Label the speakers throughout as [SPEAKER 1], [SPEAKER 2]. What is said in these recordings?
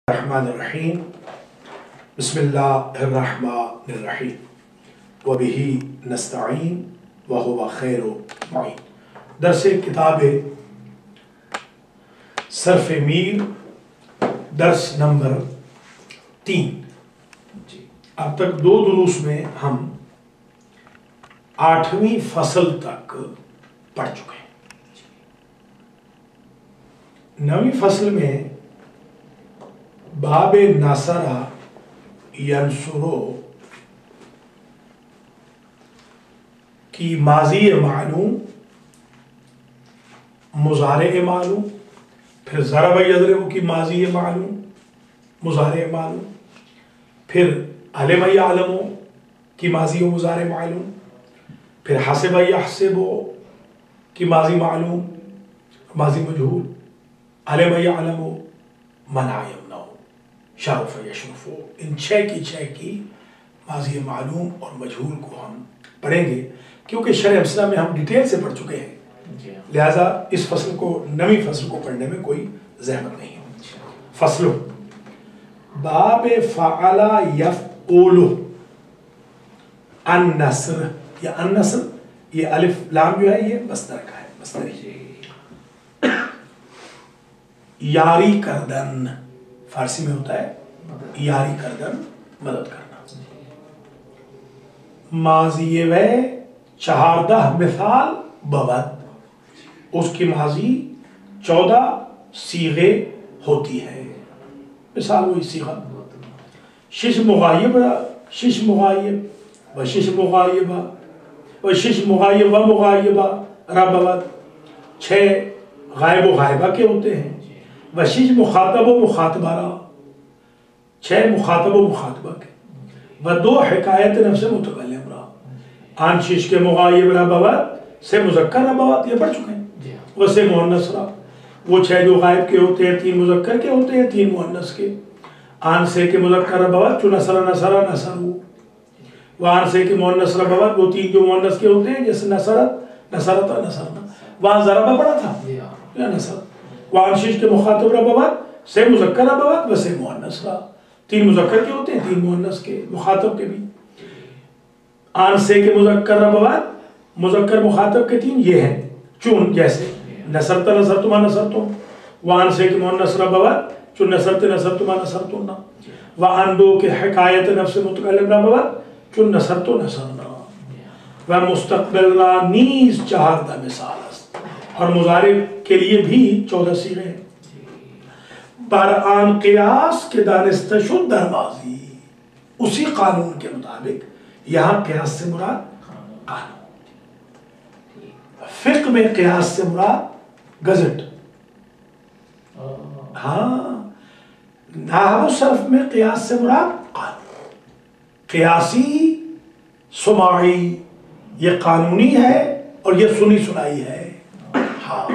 [SPEAKER 1] الرحمن الرحیم بسم اللہ الرحمن الرحیم وبہ نستعین وہو خیر معین۔ درس کتاب صرف میر درس نمبر 3۔ اب تک 2 دروس میں ہم 8ویں فصل تک پڑھ چکے ہیں۔ 9ویں فصل میں باب نصر ینصرو کی ماضی معلوم، مضارع معلوم، پھر ضرب یضرب کی ماضی معلوم، مضارع معلوم، پھر علم یعلم کی ماضی و مضارع معلوم، پھر حسب یحسب کی ماضی معلوم، ماضی مجہول، علم یعلم، منع یمنع، شرف یشرف، ان 6 کی ماضی معلوم اور مجہول کو ہم پڑھیں گے، کیونکہ شرح امثلہ میں ہم ڈیٹیل سے پڑھ چکے ہیں، لہذا اس فصل کو 9ویں فصل کو پڑھنے میں کوئی زحمت نہیں ہے۔ فصل باب فعل یفعل النصر، یا النصر، یہ الف لام جو ہے یہ مصدر کا ہے، مصدری یاری کردن، فارسی میں ہوتا ہے یاری کردن، مدد کرنا۔ ماضی و 14 مثال بود، اس کی ماضی 14 صیغے ہوتی ہے، مثال وہی صیغہ۔ شش مغایب، شش مغایب و شش مغایبہ و شش مغایب و مغایبہ ربوت، 6 غائب و غائبہ کے ہوتے ہیں۔ وشش مخاطب و مخاطبہ را، 6 مخاطب و مخاطبہ کے، و 2 حکایت نفس متکلم را، آن شش کے مغایب ربوت سے مذکر ربوت، یہ پڑھ چکے ہیں، وہ سے مؤنث را، وہ 6 جو غائب کے ہوتے ہیں 3 مذکر کے ہوتے ہیں 3 مؤنث کے، آن سے کے مذکر ربوت چو نصر نصر نصرو، وہ آن سے کے مؤنث ربوت وہ 3 جو مؤنث کے ہوتے ہیں، جیسے نصرت نصرت نصرنا، وہاں ضربہ پڑا تھا یا نصرت، وہاں شش کے مخاطب ربوت سے مذکر ربوت و سے مؤنث را، 3 مذکر کے ہوتے ہیں 3 مؤنث کے، مخاطب کے بھی۔ آن سے کے مذکر ربوت، مذکر مخاطب کے 3 یہ ہیں، چون جیسے نصرت نصرتما نصرتم، وآن سے کے مؤنث ربوت چون نصرت نصرتما نصرتنا، وآن 2 کے حکایت نفس متکلم ربوت چون نصرت نصرنا، و مستقبل را نیز 14 مثال است، اور مضارع کے لیے بھی 14 صیغے ہیں۔ بر آن قیاس کے دانستہ شد در ماضی، اسی قانون کے مطابق یہاں قیاس سے مراد قانون، فقہ میں قیاس سے مراد گزٹ، ہاں نحو و صرف میں قیاس سے مراد قانون، قیاسی سماعی یہ قانونی ہے اور یہ سنی سنائی ہے، ہاں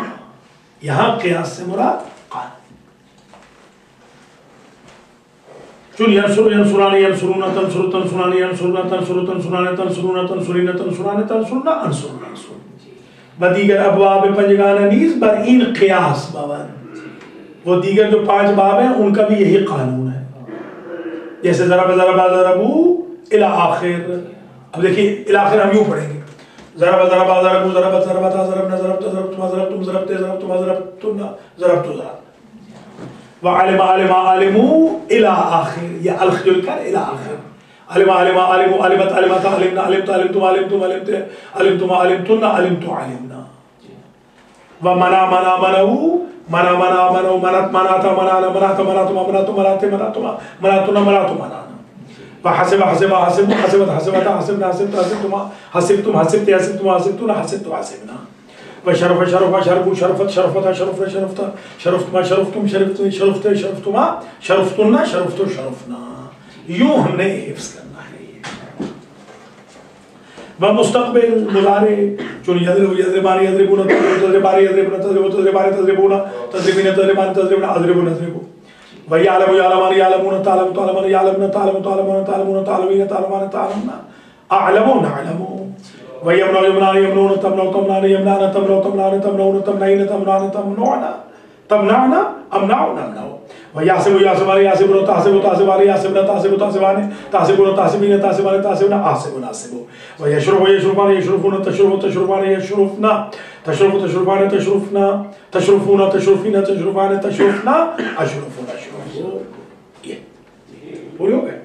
[SPEAKER 1] یہاں قیاس سے مراد قانون۔ چون ینصر ینصران ینصرون تنصر تنصران ینصرون تنصر تنصران تنصرون تنصرین تنصران تنصرن انصرن انصرن، و دیگر ابواب پنجگانہ نیز بر این قیاس باور، وہ دیگر جو 5 باب ہیں ان کا بھی یہی قانون ہے، جیسے ضرب ضرب ضربو الی آخر۔ اب دیکھیے الی آخر ہم یوں پڑھیں گے، ضرب ضرب ضربو ضربت ضربتا ضربنا ضربت ضربتما ضربتم ضربتے ضربتما ضربتن ضربتو ضربت، وعلم علم علمو الی آخر، یہ الخ جو لکھا ہے الی آخر، علم علم علمو علمت علمت علمنا علمت علمتم علمتم علمت علمتم علمتن علمتو علمنا، ومنا منا منو منا منا منو منت مناتا منانا مناتا مناتما مناتو مناتے مناتما مناتنا مناتو منانا، وحسب حسب حسب حسبت حسبتا حسبنا حسبت حسبتما حسبتم حسبت حسبتما حسبتنا حسبت حسبنا، وشرف شرف شرف شرفت شرفتا شرفت شرفتا شرفتما شرفتم شرفت شرفت شرفتما شرفتنا شرفتو شرفنا، یوں ہم نے حفظ کرنا ہے۔ ومستقبل مضارع چون یضرب یضربان یضربون تضربان یضربون تضربون تضربان تضربون تضربین تضربان تضربون اضربون اضربون، ویعلم یعلمان یعلمون تعلم تعلمون یعلمون تعلمون تعلمون تعلمون تعلمین تعلمان تعلمون اعلمون اعلمون، ویمنع یمنع یمنون تمنع تمنعن یمنعن تمنع تمنعن تمنعون تمنعین تمنعن تمنعن تمنعنا امنعنا نمنع، یاسب یاسبان یاسبون تحسب تحسبان یاسبن تحسب تحسبان تحسبون تحسبین تحسبان تحسبن آسب ناسب و یشرف یشرفان یشرفون تشرف تشرفان یشرفنا تشرف تشرفان تشرفنا تشرفون تشرفین تشرفان تشرفنا اشرفون اشرف. یہ پوری ہو گئے.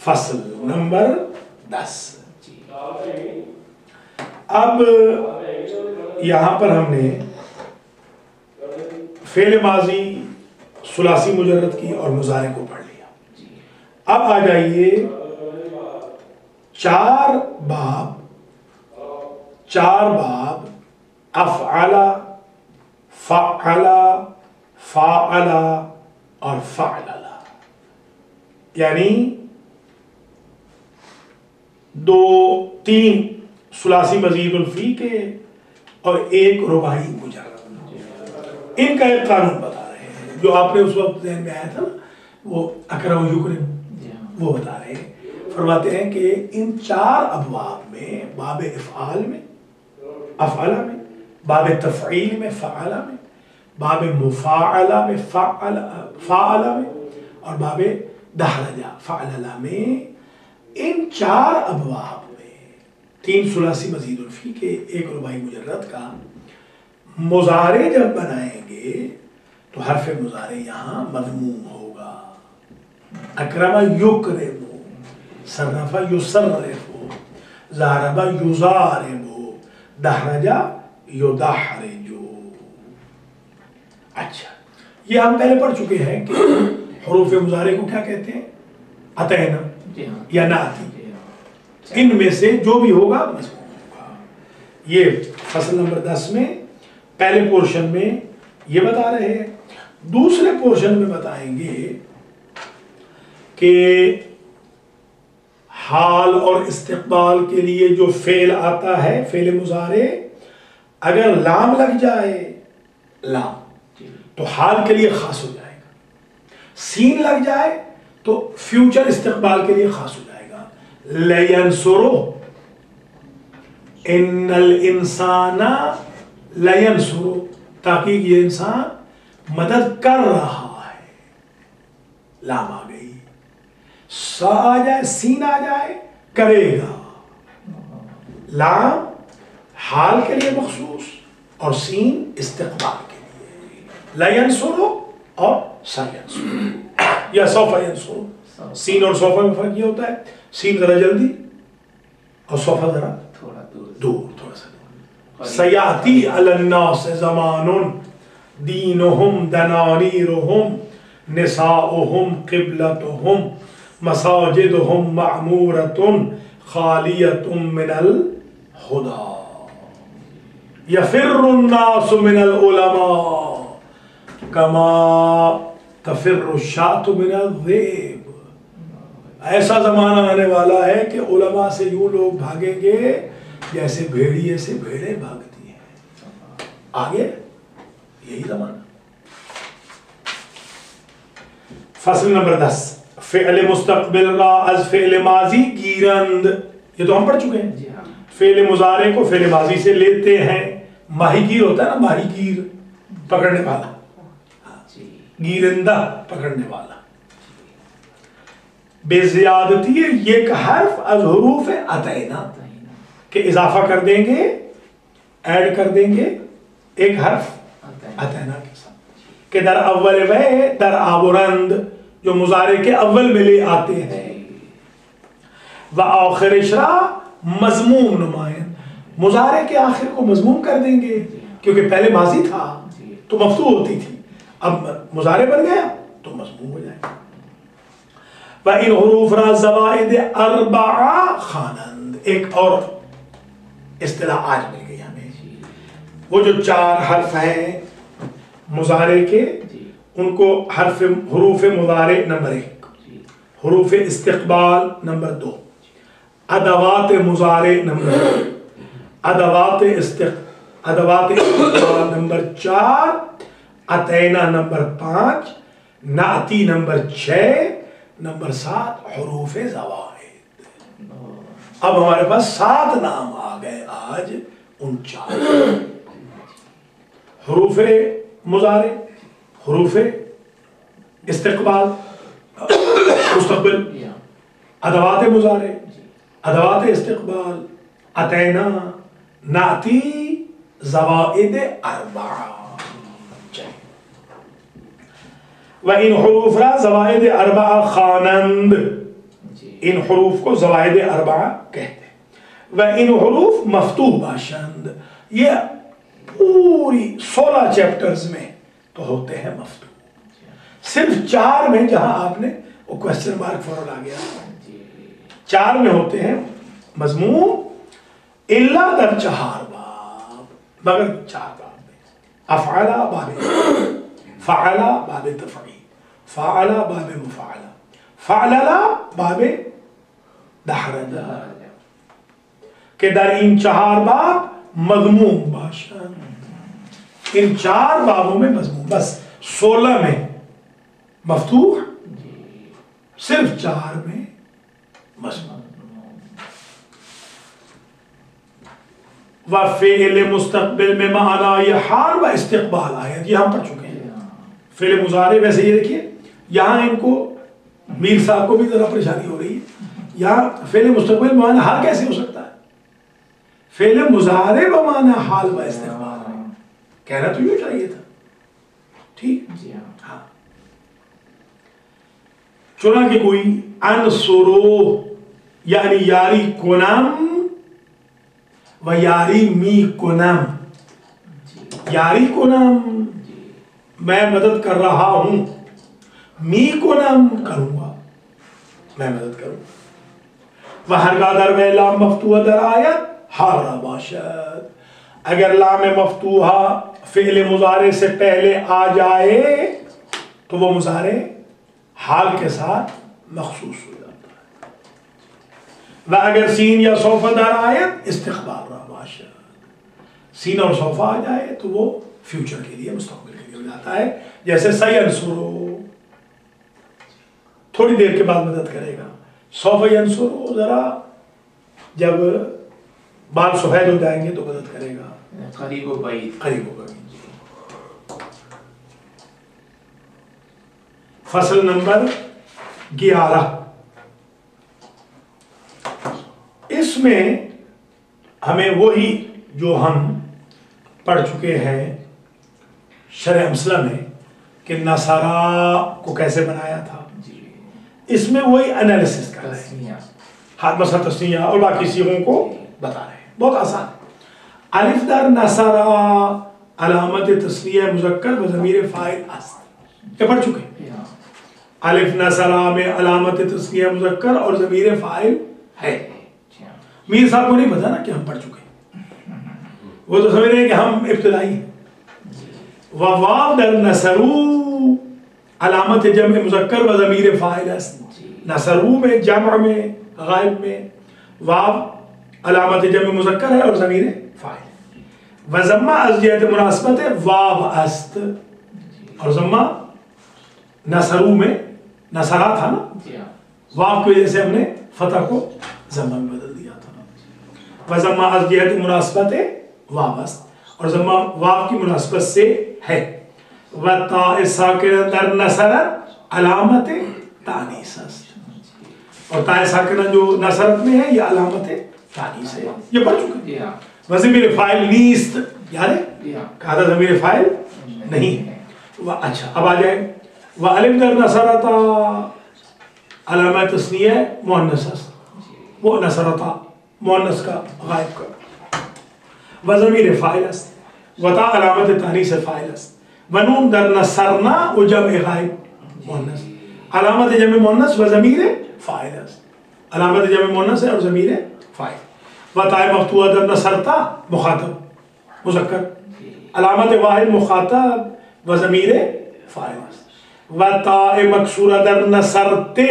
[SPEAKER 1] فصل نمبر 10. اب یہاں پر ہم نے فعل ماضی ثلاثی مجرد کی اور مضارع کو پڑھ لیا. اب آ جائیے 4 باب افعل فعل فاعل اور فعلل، یعنی 2-3 ثلاثی مزید الفی کے اور 1 رباعی مجرد. ان کا ایک قانون بتا رہے ہیں جو آپ نے اس وقت ذہن میں آیا تھا نا، وہ اکرم و یکرم، وہ بتا رہے ہیں. فرماتے ہیں کہ ان 4 ابواب میں، باب افعال میں افعل میں، باب تفعیل میں فعل میں، باب مفاعلہ میں فاعل میں، اور باب دحرجہ فعلل میں، ان 4 ابواب میں 3 ثلاثی مزید الفی کے 1 رباعی مجرد کا مضارع جب بنائیں گے تو حرف مضارع یہاں مضموم ہوگا. اکرم یکرم، صرف یصرف، ضرب یضارب، دحرج یدحرج. اچھا، یہ ہم پہلے پڑھ چکے ہیں کہ حروف مضارع کو کیا کہتے ہیں؟ اتینا یا ناتی. ان میں سے جو بھی ہوگا مضموم ہوگا. یہ فصل نمبر 10 میں پہلے پورشن میں یہ بتا رہے ہیں. دوسرے پورشن میں بتائیں گے کہ حال اور استقبال کے لیے جو فعل آتا ہے، فعل مضارع، اگر لام لگ جائے، لام تو حال کے لیے خاص ہو جائے گا. سین لگ جائے تو فیوچر استقبال کے لیے خاص ہو جائے گا. لینصرو، ان الانسان لینصرو، تحقیق یہ انسان مدد کر رہا ہے. لام آ گئی. سا آ جائے، سین آ جائے، کرے گا. لام حال کے لیے مخصوص اور سین استقبال کے لیے. لینصرو اور سینصرو یا سوف ینصرو. سین اور سوف میں فرق یہ ہوتا ہے، سین ذرا جلدی اور سوف ذرا دور، تھوڑا سا. سیاتی علی الناس زمان دینہم دنانیرہم نساؤہم قبلتہم مساجدہم معمورۃ خالیۃ من الہدی یفر الناس من العلماء کما تفر الشاۃ من الذئب. ایسا زمانہ آنے والا ہے کہ علماء سے یوں لوگ بھاگیں گے جیسے بھیڑیے سے بھیڑیں بھاگتی ہیں. آگے یہی زمانہ. فصل نمبر 10. فعل مستقبل را از فعل ماضی گیرند. یہ تو ہم پڑھ چکے ہیں. فعل مضارع کو فعل ماضی سے لیتے ہیں. ماہی گیر ہوتا ہے نا، ماہی گیر پکڑنے والا، گیرندہ پکڑنے والا. بے زیادتی یک حرف از حروف اتینا، کہ اضافہ کر دیں گے، ایڈ کر دیں گے ایک حرف اتینا کے ساتھ، کہ در اول وے در آورند، جو مضارع کے اول میں لے آتے ہیں. و آخر اشرا مضموم نمائن، مضارع کے آخر کو مضموم کر دیں گے، کیونکہ پہلے ماضی تھا تو مفتوح ہوتی تھی، اب مضارع بن گیا تو مضموم ہو جائے گا. وَإِنْ حُرُوفْ را زوائد اربع خوانند. ایک اور اصطلاح آج مل گئی ہمیں. وہ جو 4 حرف ہیں مضارع کے، ان کو حروف مضارع نمبر 1، حروف استقبال نمبر 2، ادوات مضارع نمبر 2، ادوات استقبال نمبر 4، اتینا نمبر 5، نعتی نمبر 6، نمبر 7 حروف زوائد. اب ہمارے پاس 7 نام آ گئے آج ان 4 حروف مضارع، حروف استقبال مستقبل، ادوات مضارع، ادوات استقبال، اتینا، ناتی، زوائد اربعہ. وَإِنْ حروف را زوائد اربعہ خوانند، ان حروف کو زوائد اربعہ کہتے ہیں. وَإِنْ حروف مفتوح باشند، یہ پوری 16 چیپٹرز میں تو ہوتے ہیں مفتوح. صرف 4 میں جہاں آپ نے وہ کوشچن مارک فورا آ گیا، 4 میں ہوتے ہیں مضمون الا در 4 باب، مگر 4 باب میں. افعلا باب فعلا باب تفعیل، فعلا باب مفعلا، فعللا باب دحرجہ، کہ در ان 4 باب مضمون باشند. ان 4 بابوں میں مضمون، بس 16 میں مفتوح، صرف 4 میں مضمون. وفعل مستقبل میں معنی یہ حال و استقبال آیت، یہ ہم پڑھ چکے ہیں. فعل مضارع ویسے یہ دیکھیے یہاں ان کو میر صاحب کو بھی ذرا پریشانی ہو رہی ہے. یہاں فعل مستقبل معنی حال کیسے ہو سکتا ہے؟ فعل مضارع بمعنی حال و استقبال، کہنا تو یہ چاہیے تھا. ٹھیک، ہاں. چنانکہ کوئی انصرو یعنی یاری کنم و یاری می کنم، یاری کنم میں مدد کر رہا ہوں، می کنم کروں گا، میں مدد کروں. وہرگاہ در میں لام مفتوح در آیت حال باشد، اگر لام مفتوحہ فعل مضارع سے پہلے آ جائے تو وہ مضارع حال کے ساتھ مخصوص ہو جاتا ہے. و اگر سین یا سوف در آیت استقبال را باشد، سین اور سوف آ جائے تو وہ فیوچر کے لیے، مستقبل کے لیے ہو جاتا ہے. جیسے سینصرو تھوڑی دیر کے بعد مدد کرے گا، سوف ینصرو ذرا جب بال سفید ہو جائیں گے تو مدد کرے گا،
[SPEAKER 2] قریب و بعید،
[SPEAKER 1] قریب و بعید. فصل نمبر 11، اس میں ہمیں وہی جو ہم پڑھ چکے ہیں شرح امثلہ میں کہ نصارا کو کیسے بنایا تھا، اس میں وہی انالیسس کر رہے ہیں. ہاتھ مسا تسنیہ اور باقی سیغوں کو بتا رہے ہیں. بہت آسان ہے. الف در نصارا علامت تسنیہ مذکر و ضمیر فاعل است، یہ پڑھ چکے ہیں. الف نصارا میں علامت تسنیہ مذکر اور ضمیر فاعل ہے. میر صاحب کو نہیں پتا نا کہ ہم پڑھ چکے ہیں، وہ تو سمجھ رہے ہیں کہ ہم ابتدائی ہیں. واو در نصرو علامت جمع مذکر و ضمیر فاعل است. نصرو میں جمع میں غائب میں واو علامت جمع مذکر ہے اور ضمیر فاعل. و ضمہ از جہت مناسبت واو است، اور ضمہ نصرو میں نصرا تھا نا، واو کی وجہ سے ہم نے فتح کو ضمہ میں بدل دیا تھا. و ضمہ از جہت مناسبت واو است، اور ضمہ واو کی مناسبت سے ہے. و تاء ساکنہ در نصرت علامت تانیث است، اور تاء ساکنہ جو نصرت میں ہے یہ علامت تانیث ہے. یہ پڑھ چکے ہیں. و ضمیر فاعل نیست، یاد ہے کہا تھا ضمیر فاعل نہیں ہے. اچھا اب آ جائے. و الف در نصرتا علامت تثنیہ مؤنث است، وہ نصرتا مؤنث کا غائب کا. و ضمیر فاعل است، و تا علامت تانیث فاعل است. و نون در نصرنا و جمع غائب مؤنث، علامت جمع مؤنث و ضمیر فاعل است. علامت جمع مؤنث ہے اور ضمیر فاعل. و تاء مفتوحہ در نصرتا مخاطب مذکر، علامت واحد مخاطب و ضمیر فاعل است. و تاء مکسورہ در نصرتے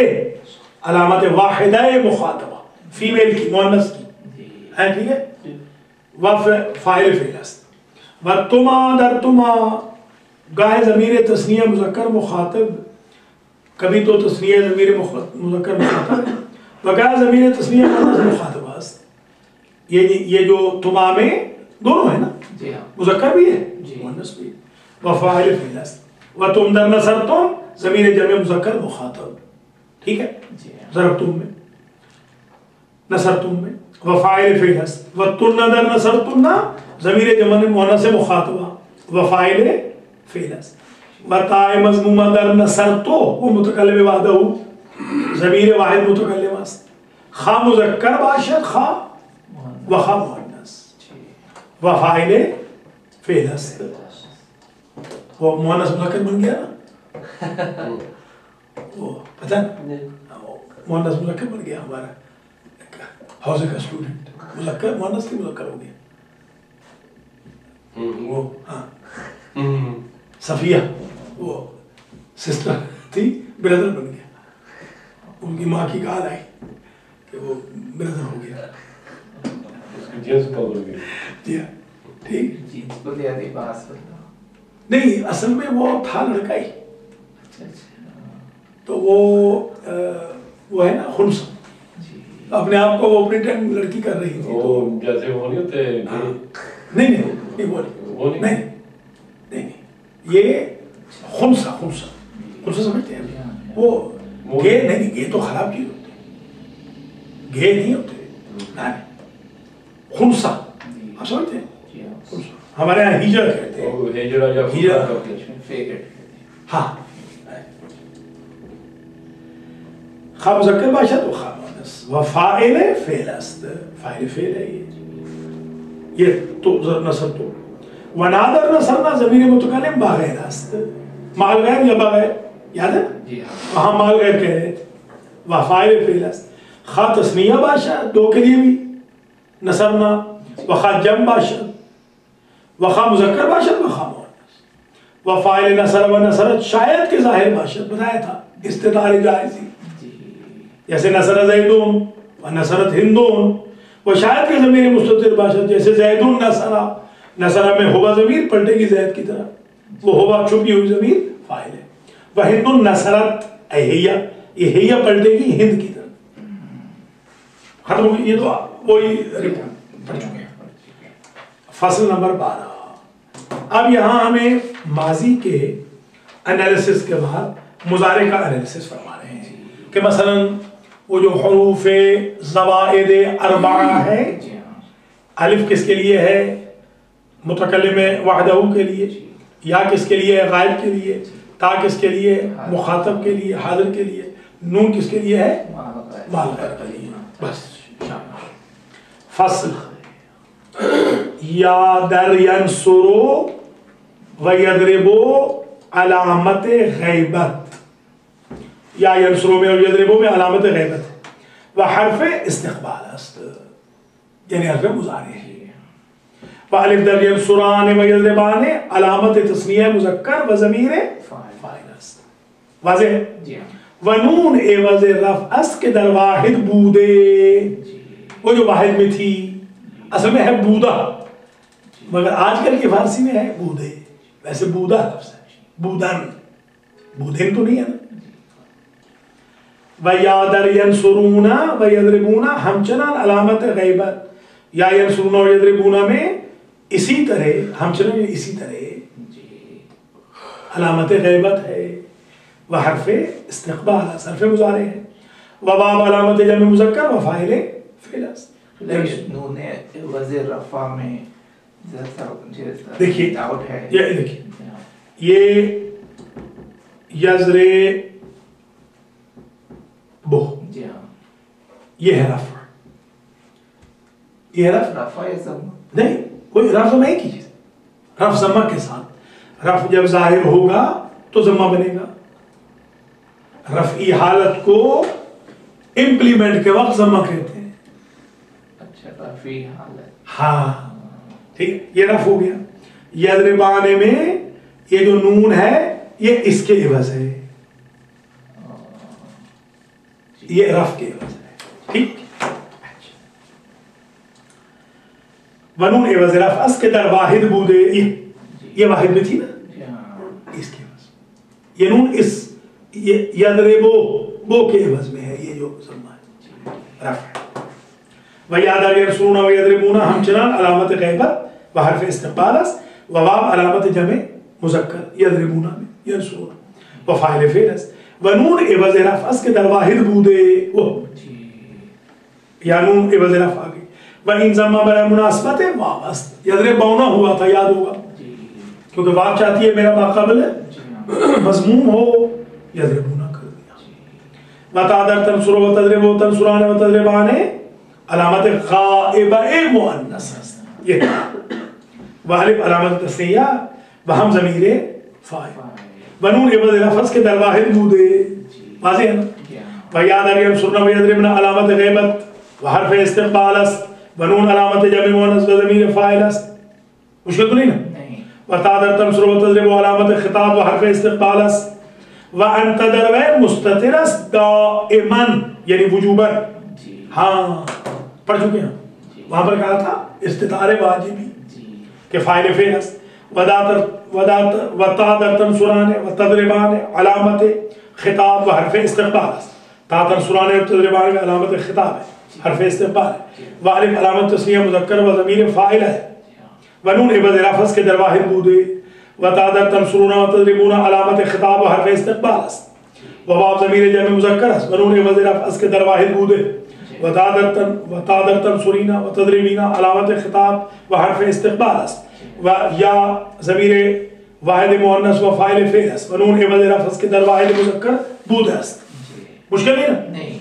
[SPEAKER 1] علامت واحدہ مخاطبہ، فیمیل کی مؤنث کی ہے، ٹھیک ہے. و فاعل فعل است. و تما در تما گاہ ضمیر تثنیہ مذکر مخاطب، کبھی تو تثنیہ ضمیر مذکر مخاطب و گاہ ضمیر تثنیہ مؤنث مخاطب است. یہ جو تما میں دونوں ہے نا، مذکر بھی ہے مؤنث بھی ہے. و فاعل فعل است. و تم در نصرتم ضمیر جمع مذکر مخاطب، ٹھیک ہے، ضربتم میں، نصرتم میں، وفاعل فعل است، وتن در نصرتن ضمیر جمع مؤنث مخاطبہ وفاعل فعل است، وتاء مضمومہ در نصرتو وہ متکلم وحدہ ضمیر واحد متکلم است، خا مذکر باشد خا و خا مؤنث وفاعل فعل است، وہ مؤنث مذکر بن گیا نا، وہ پتہ مؤنث مذکر بن گیا ہمارا حوزے کا اسٹوڈنٹ، مذکر مؤنث کی مذکر ہو گیا، وہ ہاں صفیہ وہ سسٹر تھی بردر بن گیا، ان کی ماں کی گال آئی کہ وہ بردر ہو گیا،
[SPEAKER 2] جنس کا بن گیا،
[SPEAKER 1] جی ہاں ٹھیک،
[SPEAKER 3] جنس کو لیا دی باس
[SPEAKER 1] نہیں اصل میں وہ تھا لڑکا ہی، تو وہ ہے نا خنث، اپنے آپ کو وہ پریٹینڈ لڑکی کر رہی تھی،
[SPEAKER 2] وہ جیسے وہ نہیں ہوتے،
[SPEAKER 1] نہیں نہیں نہیں وہ نہیں نہیں یہ خنثی خنثی سمجھتے ہیں وہ گے نہیں، گے تو خراب چیز ہوتی ہے، گے نہیں ہوتے، خنثی آپ سمجھتے ہیں، ہمارے یہاں ہجر کہتے ہیں، ہجر ہاں، خا مذکر باشد و خا مؤنث وفاعل فعل است، فاعل فعل ہے یہ تو نصر تو، ونادر نصرنا ضمیر متکلم باغیر است، مال غیر یا بغیر یاد ہے وہاں مال غیر کہہ رہے تھے، وفاعل فعل است، خا تسنیہ باشد دو کے لیے بھی نصرنا، وخا جمع باشد، وخا مذکر باشد وخا مؤنث، وفاعل نصر و نصرت شاید کے ظاہر باشد، بتایا تھا استطار جائزی، جیسے نصر زیدون و نصرت ہندون، وہ شاید کے ضمیر مستتر باشد، جیسے زیدون نصرہ، نصرہ میں ہوا ضمیر پلٹے گی زید کی طرح، وہ ہوا چھپی ہوئی ضمیر فاعل ہے، وہ ہندون نصرت اہیہ، یہ ہیہ پلٹے گی ہند کی طرح، ختم ہو گئی، یہ تو وہی پڑھ چکے ہیں۔ فصل نمبر 12، اب یہاں ہمیں ماضی کے انالیسس کے بعد مضارع کا انالیسس فرما رہے ہیں کہ مثلا وہ جو حروف زوائد اربعہ ہے، الف کس کے لیے ہے؟ متکلم وحدہ کے لیے، یا کس کے لیے ہے؟ غائب کے لیے، تا کس کے لیے؟ مخاطب کے لیے، حاضر کے لیے، نون کس کے لیے ہے؟ مال غیر کے لیے، بس فصل یا در ینصرو و یضربو علامت غیبت، یا ینصرو میں اور یضربو میں علامت غیبت ہے، و حرف استقبال است، یعنی حرف مضارع ہے، و الف در ینصران و یضربان علامت تثنیہ مذکر و ضمیر فاعل است، واضح؟ و نون عوض رفع است کہ در واحد بودے، وہ جو واحد میں تھی اصل میں ہے بودا، مگر آج کل کی فارسی میں ہے بودے، ویسے بودا لفظ ہے، بودن، بودن تو نہیں ہے نا، وَيَا دَرْ يَنْصُرُونَ وَيَضْرِبُونَ ہمچنان علامت غیبت، یا ینصرون اور یضربون میں اسی طرح ہمچنان اسی طرح علامت غیبت ہے، وہ حرف استقبال ہے، حرف مضارع ہے، وباب علامت جمع مذکر و فاعل فعل است۔
[SPEAKER 3] نون وزیر رفع میں
[SPEAKER 1] دیکھیے
[SPEAKER 3] ڈاؤٹ ہے،
[SPEAKER 1] یہ دیکھیے یہ یزر بو، یہ ہے رفع، یہ
[SPEAKER 3] رفع یا ضمہ
[SPEAKER 1] نہیں، کوئی رفع ضمہ ایک ہی چیز، رفع ضمہ کے ساتھ، رفع جب ظاہر ہوگا تو ضمہ بنے گا، رفعی حالت کو امپلیمنٹ کے وقت ضمہ کہتے ہیں،
[SPEAKER 3] اچھا رفعی حالت،
[SPEAKER 1] ہاں ٹھیک، یہ رفع ہو گیا، یضربانے میں یہ جو نون ہے یہ اس کے عوض ہے، یہ رفع کے عوض ہے، ٹھیک، ونون عوض رفع اس کے در واحد بودے، یہ واحد میں تھی نا، اس کے عوض یہ نون اس یضربو بو کے عوض میں ہے، یہ جو ضمہ ہے رفع، وَيَا دَرْ يَنْصُرُونَ وَيَضْرِبُونَ ہمچنان علامت غیبت و حرف استقبال است، و واو علامت جمع مذکر یضربون میں ینصرون، وفاعل فعل است و نون عوض رفع است که در واحد بوده یا نون عوض رفع آگئی و این ضمہ برای مناسبت واو است یضربون ہوا تھا یاد ہوگا کیونکہ واو چاہتی ہے میرا ماقبل مضموم ہو یضربون کر دیا وتعذر تنصر و تضرب و تنصران و تضربان علامت غائبہ مؤنث است یہ والف علامت تثنیہ و ہم ضمیر فاعل و نون عوض لفظ کے در واحد بودے واضح ہے نا و یاد ابھی انصرنا و یضربنا علامت غیبت و حرف استقبال است و نون علامت جمع مؤنث و ضمیر فاعل است مشکل تو نہیں نا و تعذر تنصر و تضرب و علامت خطاب و حرف استقبال است و انت در مستتر است دائما یعنی وجوبا ہاں پڑھ چکے ہیں وہاں پر کہا تھا استطار واجبی کہ فاعل فعل است و تعذر تنصران و تضربان علامت خطاب و حرف استقبال است تا تنصران و تضربان میں علامت خطاب ہے حرف استقبال ہے و الف علامت تثنیہ مذکر و ضمیر فاعل ہے و نون عوض لفظ کے در واحد بودے و تعذر تنصرون و تضربون علامت خطاب و حرف استقبال است و واو ضمیر جمع مذکر است و نون عوض لفظ کے در واحد بودے و تعذر تنصرین و تضربین علامت خطاب و حرف استقبال است و یا ضمیر واحد مؤنث و فاعل فعل است و نون عوض لفظ کے در واحد مذکر بود است مشکل نہیں نا
[SPEAKER 3] نہیں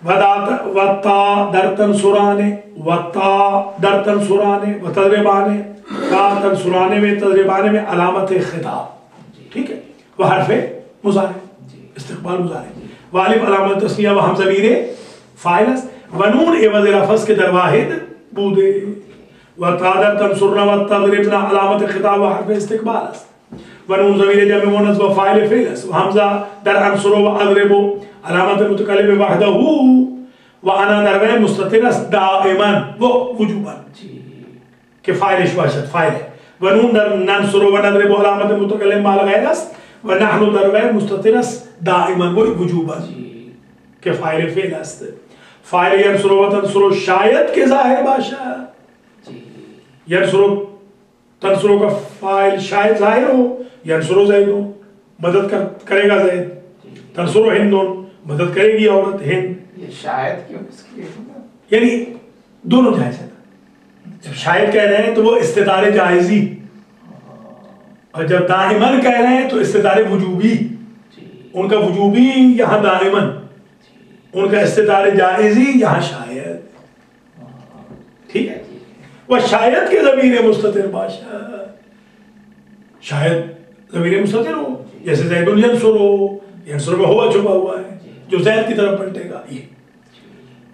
[SPEAKER 1] وتا در تنصران وتا در تنصران و تضربان تا تنصران میں تضربان میں علامت خطاب ٹھیک ہے وہ حرف مضارع استقبال مضارع والف علامت تثنیہ و ہم ضمیر فاعل است و نون عوض لفظ کے در واحد بودے و تا در تنصرنا و تضربنا علامت خطاب و حرف استقبال است و نون ضمیر جمع مؤنث و فاعل فعل است و حمزہ در انصر و اضرب علامت متکلم وحدہ و انا در مستتر است دائما و وجوبا کہ فاعل باشد فاعل ہے و نون در ننصر و نضرب علامت متکلم مال غیر است و نحن در مستتر است دائما و وجوبا کہ فاعل فعل است فاعل ینصر و تنصر شاید کہ ظاہر باشد ینصر تنصر کا فاعل شاید ظاہر ہو ینصر زید مدد کرے گا زید تنصر ہندون مدد کرے گی عورت ہند
[SPEAKER 3] یہ شاید کیوں اس کے لیے
[SPEAKER 1] یعنی دونوں جائز ہے جب شاید کہہ رہے ہیں تو وہ استطار جائزی اور جب دائمن کہہ رہے ہیں تو استطار وجوبی ان کا وجوبی یہاں دائمن ان کا استطار جائزی یہاں شاید ٹھیک ہے وہ شاید کے ضمیر مستتر باشد شاید ضمیر مستتر ہو جیسے زید ینصر ہو ینصر میں ہوا چھپا ہوا ہے جو زید کی طرف پلٹے گا یہ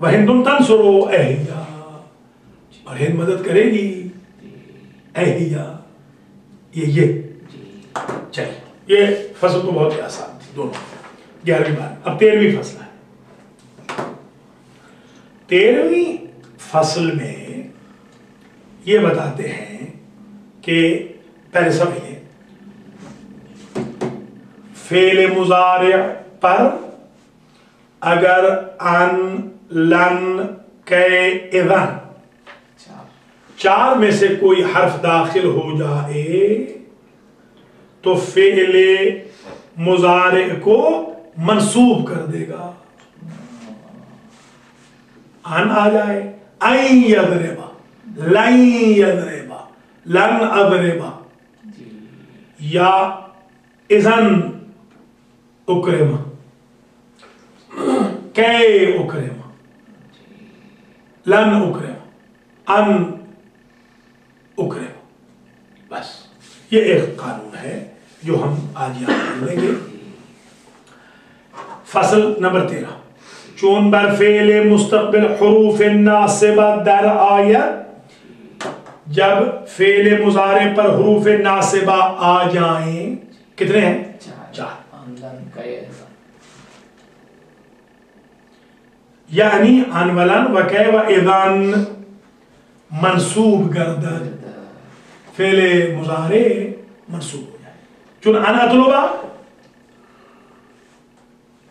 [SPEAKER 1] وہ ہندن تنصر ہو اہیا اور ہند مدد کرے گی اہیا یہ چلیے یہ فصل تو بہت ہی آسان تھی دونوں 11ویں بار اب 13ویں فصل ہے 13ویں فصل میں یہ بتاتے ہیں کہ پہلے سمجھیں فعل مضارع پر اگر ان لن کے اذن چار میں سے کوئی حرف داخل ہو جائے تو فعل مضارع کو منصوب کر دے گا ان آ جائے این یضربا لن یضربا لن اضربا یا اذن اکرما کہ اکرما لن اکرما ان اکرما بس یہ ایک قانون ہے جو ہم آج یہاں لیں گے فصل نمبر 13 چون بر فعل مستقبل حروف ناصبہ در آیت جب فعل مضارع پر حروف ناصبہ آ جائیں کتنے ہیں 4 یعنی ان ولن وکے و اذن منصوب گردد فعل مضارع منصوب ہو جائے چون ان اطلبا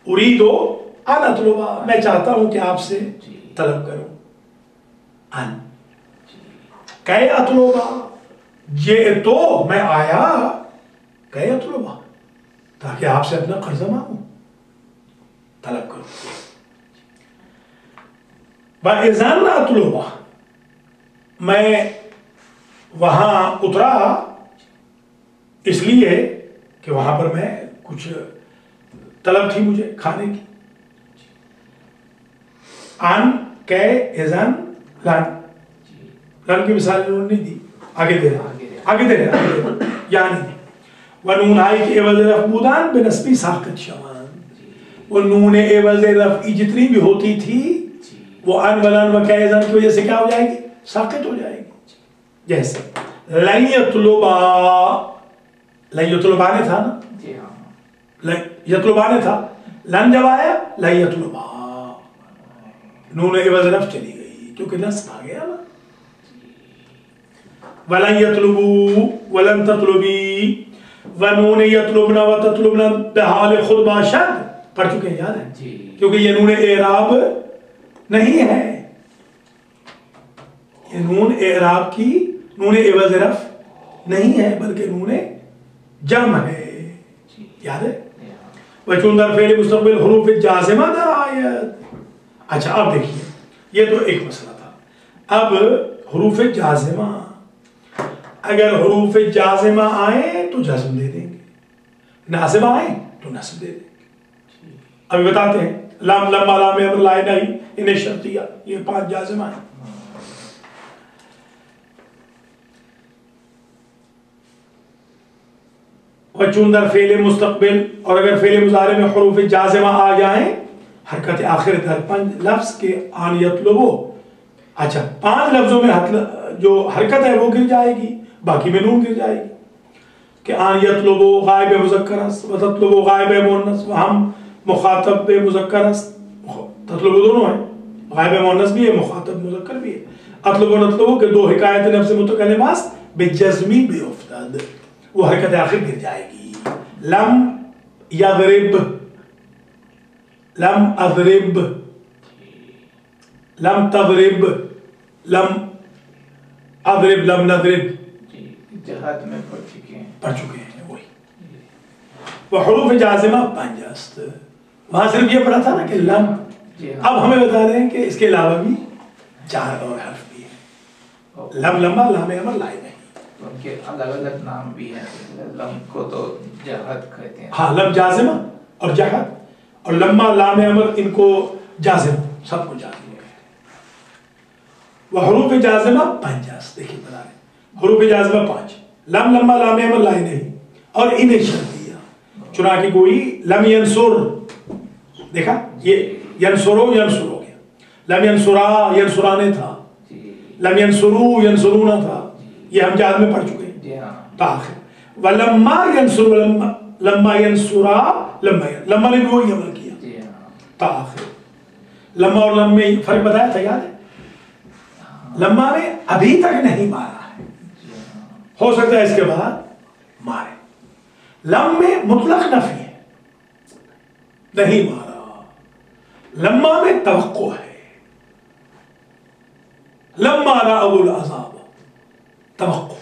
[SPEAKER 1] اریدو ان اطلبا میں چاہتا ہوں کہ آپ سے طلب کروں ان کہ اطلبا جئتو میں آیا کہ اطلبا تاکہ آپ سے اپنا قرضہ مانگوں، طلب کروں. بَإِذَنْ أَطْلُبَ، میں وہاں اترا اس لیے کہ وہاں پر میں کچھ طلب تھی مجھے کھانے کی. ان کے اذن لن، لن کی مثال انہوں نے دی، آگے دے رہا یعنی ونون آئی کے عوض رفع بودان بنسبی ساقط شوان، وہ نون عوض رفعی جتنی بھی ہوتی تھی وہ ان ولن و کے اذن کی وجہ سے کیا ہو جائے گی؟ ساقط ہو جائے گی. جیسے لن یطلبا، لن یطلبانے تھا نا، یطلبانے تھا، لن جب آیا لن یطلبا، نون عوض رفع چلی گئی کیونکہ نصب آ گیا نا. وَلَن يَطْلُبُوا وَلَن تَطْلُبِي وَنُونِ يَطْلُبْنَ وَتَطْلُبْنَ بحال خود باشد پڑھ چکے ہیں یاد ہے، کیونکہ یہ نون اعراب نہیں ہے، یہ نون اعراب کی نون عوض رفع نہیں ہے بلکہ نون جمع ہے. یاد ہے وَچُونْ در فعل مستقبل حروف جازمہ در آیت. اچھا اب دیکھیے یہ تو ایک مسئلہ تھا. اب حروف جازمہ، اگر حروف جازمہ آئیں تو جزم دے دیں گے، ناصبہ آئیں تو نصب دے دیں گے. ابھی بتاتے ہیں لام لما لام امر لائے نہیں انہیں شرطیہ، یہ 5 جازمہ ہیں. وچون در فعل مستقبل، اور اگر فعل مضارع میں حروف جازمہ آ جائیں حرکت آخر در 5 لفظ کے آن یطلبو. اچھا 5 لفظوں میں جو حرکت ہے وہ گر جائے گی، باقی میں نون گر جائے گی کہ آن یطلبو غائب مذکر است و تطلبو غائب مؤنث، وہم مخاطب مذکر است، تطلبو دونوں ہیں، غائب مؤنث بھی ہے مخاطب مذکر بھی ہے. اطلبو نطلبو کہ 2 حکایت نفس متکلم است بجزمی بے افتاد، وہ حرکت آخر گر جائے گی. لم یضرب، لم اضرب، لم تضرب، لم اضرب، لم نضرب،
[SPEAKER 3] جہاد میں پڑھ چکے ہیں
[SPEAKER 1] وہی. وہ حروف جازمہ 5 است، وہاں صرف یہ پڑھا تھا نا کہ لم. اب ہمیں بتا رہے ہیں کہ اس کے علاوہ بھی 4 اور حرف بھی ہیں. لم لمبا، لام امر لائے نہیں،
[SPEAKER 3] ان کے الگ الگ نام بھی ہیں. لم کو تو جہاد کہتے ہیں،
[SPEAKER 1] ہاں لم جازمہ اور جہاد، اور لما لام امر ان کو جازم، سب کو جازم ہے. وہ حروف جازمہ 5 است، دیکھیں بتا رہے ہیں حروف جازمہ 5، لم لما لام امر لائے نہیں اور انہیں شرط دیا. چنانکہ کوئی لم ینصر، دیکھا یہ ینصرو ینصر ہو گیا، لم ینصرا ینصرانے تھا، لم ینصرو ینصرونا تھا، یہ ہم جہاد میں پڑھ چکے ہیں تاخر. ولما ینصر، لما ینصرا، لما نے بھی وہی عمل کیا تاخر. لما اور لم میں فرق بتایا تھا یاد ہے، لما نے ابھی تک نہیں مارا ہے، ہو سکتا ہے اس کے بعد مارے. لم میں مطلق نفی ہے، نہیں مارا. لما میں توقع ہے، لما رأوا العذاب، توقع.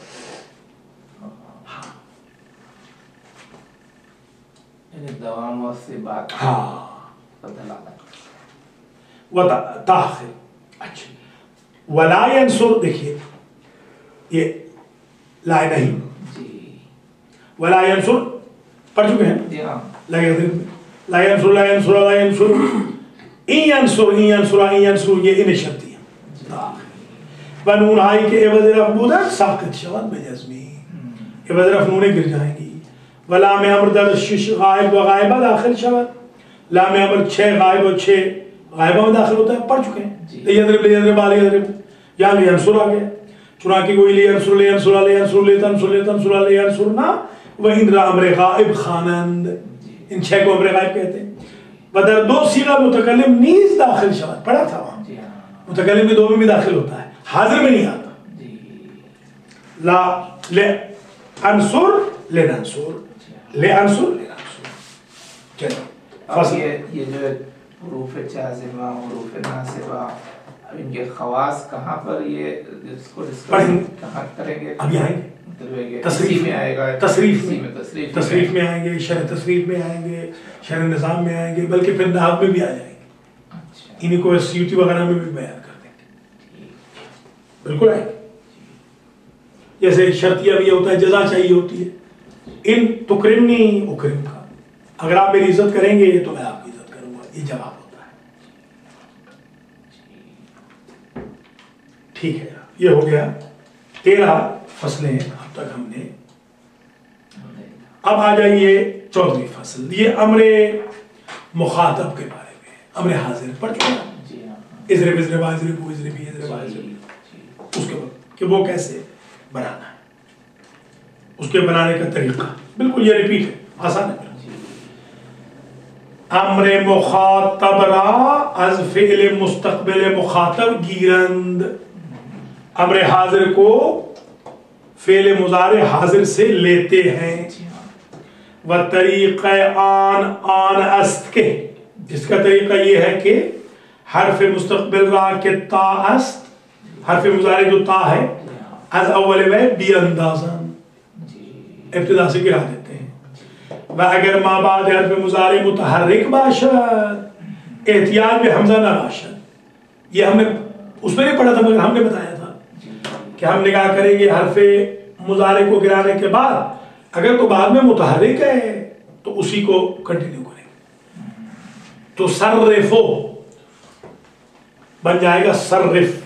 [SPEAKER 3] یعنی دوام اور سے بات
[SPEAKER 1] ہاں
[SPEAKER 3] بدل آنا.
[SPEAKER 1] تاخر. اچھا ولا ینصر، دیکھیے یہ لائے نہیں، ولا ینصر پڑھ چکے ہیں. لا ینصر لا ینصر لا ینصر، ان ینصر ان ینصر ان ینصر، یہ انہیں شرطی ہے. ونون آئی کے عوض رفع بودن ساقط شود بجزمی، عوض رفع نونیں گر جائیں گی. ولام امر در 6 غائب و غائبہ داخل شود، لام امر 6 غائب و 6 غائبہ میں داخل ہوتا ہے، پڑھ چکے ہیں. لیضرب لیضرب لیضرب، یا لینصر آ گیا. چنانکہ کوئی لینصر لینصر لینصر لتنصر لتنصر لینصرنا وَإِنْ رَا امر غائب خوانند، ان 6 کو امر غائب کہتے ہیں. ودر 2 صیغہ متکلم نیز داخل شود، پڑھا تھا وہاں متکلم کے 2 میں بھی داخل ہوتا ہے، حاضر میں نہیں آتا. لا لأنصر لننصر، لأنصر لننصر. چلو
[SPEAKER 3] اب یہ جو حروف جازمہ حروف ناصبہ، ان کے خواص کہاں پر یہ اس کو
[SPEAKER 1] پڑھیں گے،
[SPEAKER 3] کہاں کریں گے؟
[SPEAKER 1] ابھی آئیں گے. تصریف
[SPEAKER 3] میں آئے گا،
[SPEAKER 1] تصریف
[SPEAKER 3] تصریف
[SPEAKER 1] میں آئیں گے، شرح تصریف میں آئیں گے، شرح نظام میں آئیں گے، بلکہ پھر نحو میں بھی آ جائیں گے، انہیں کو سیوطی وغیرہ میں بھی بیان کر دیں گے، بالکل آئیں گے. جیسے شرطیہ بھی ہوتا ہے، جزا چاہیے ہوتی ہے، ان تکرمنی اکرم کا، اگر آپ میری عزت کریں گے تو میں آپ کی عزت کروں گا، یہ جواب ہوتا ہے. ٹھیک ہے، یہ ہو گیا 13 فصلیں اب تک ہم نے. اب آ جائیے 14ویں فصل، یہ امر مخاطب کے بارے میں. امر حاضر پڑھ چکا، اضرب اضرب اضرب اضربی اضرب اضرب، اس کے بعد کہ وہ کیسے بنانا ہے، اس کے بنانے کا طریقہ بالکل یہ ریپیٹ ہے، آسان ہے. امر مخاطب را از فعل مستقبل مخاطب گیرند، امر حاضر کو فعل مضارع حاضر سے لیتے ہیں. و طریقہ آن است کے، اس کا طریقہ یہ ہے کہ حرف مستقبل را کے تا است، حرف مضارع جو تا ہے، از اول میں بی اندازن، ابتدا سے گرا دیتے ہیں. و اگر ما بعد حرف مضارع متحرک باشد، احتیاط میں حمزہ نہ باشد. یہ ہم نے اس میں نہیں پڑھا تھا مگر ہم نے بتایا تھا کہ ہم نگاہ کریں گے حرف مضارع کو گرانے کے بعد اگر تو بعد میں متحرک ہے تو اسی کو کنٹینیو کریں گے. تو صرفو بن جائے گا صرف،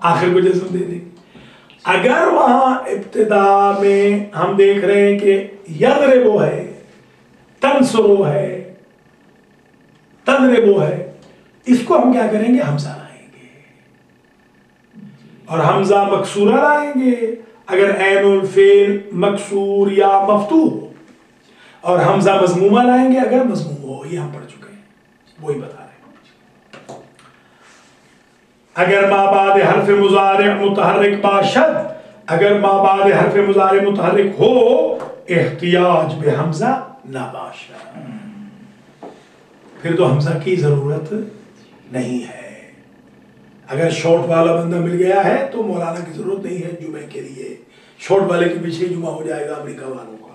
[SPEAKER 1] آخر کو جزم دے دیں گے. اگر وہاں ابتدا میں ہم دیکھ رہے ہیں کہ یضربو ہے، تنصرو ہے، تضربو ہے، اس کو ہم کیا کریں گے؟ حمزہ لائیں گے، اور حمزہ مکسورہ لائیں گے اگر عین الفعل مکسور یا مفتوح ہو، اور حمزہ مضمومہ لائیں گے اگر مضموم ہو. یہ ہم پڑھ چکے ہیں، وہی بتا رہے ہیں. اگر ما بعد حرف مضارع متحرک باشد، اگر ما بعد حرف مضارع متحرک ہو، احتیاج بے حمزہ نہ باشد، پھر تو حمزہ کی ضرورت نہیں ہے. اگر شارٹ والا بندہ مل گیا ہے تو مولانا کی ضرورت نہیں ہے جمعے کے لیے، شارٹ والے کے پیچھے جمعہ ہو جائے گا امریکہ والوں کا.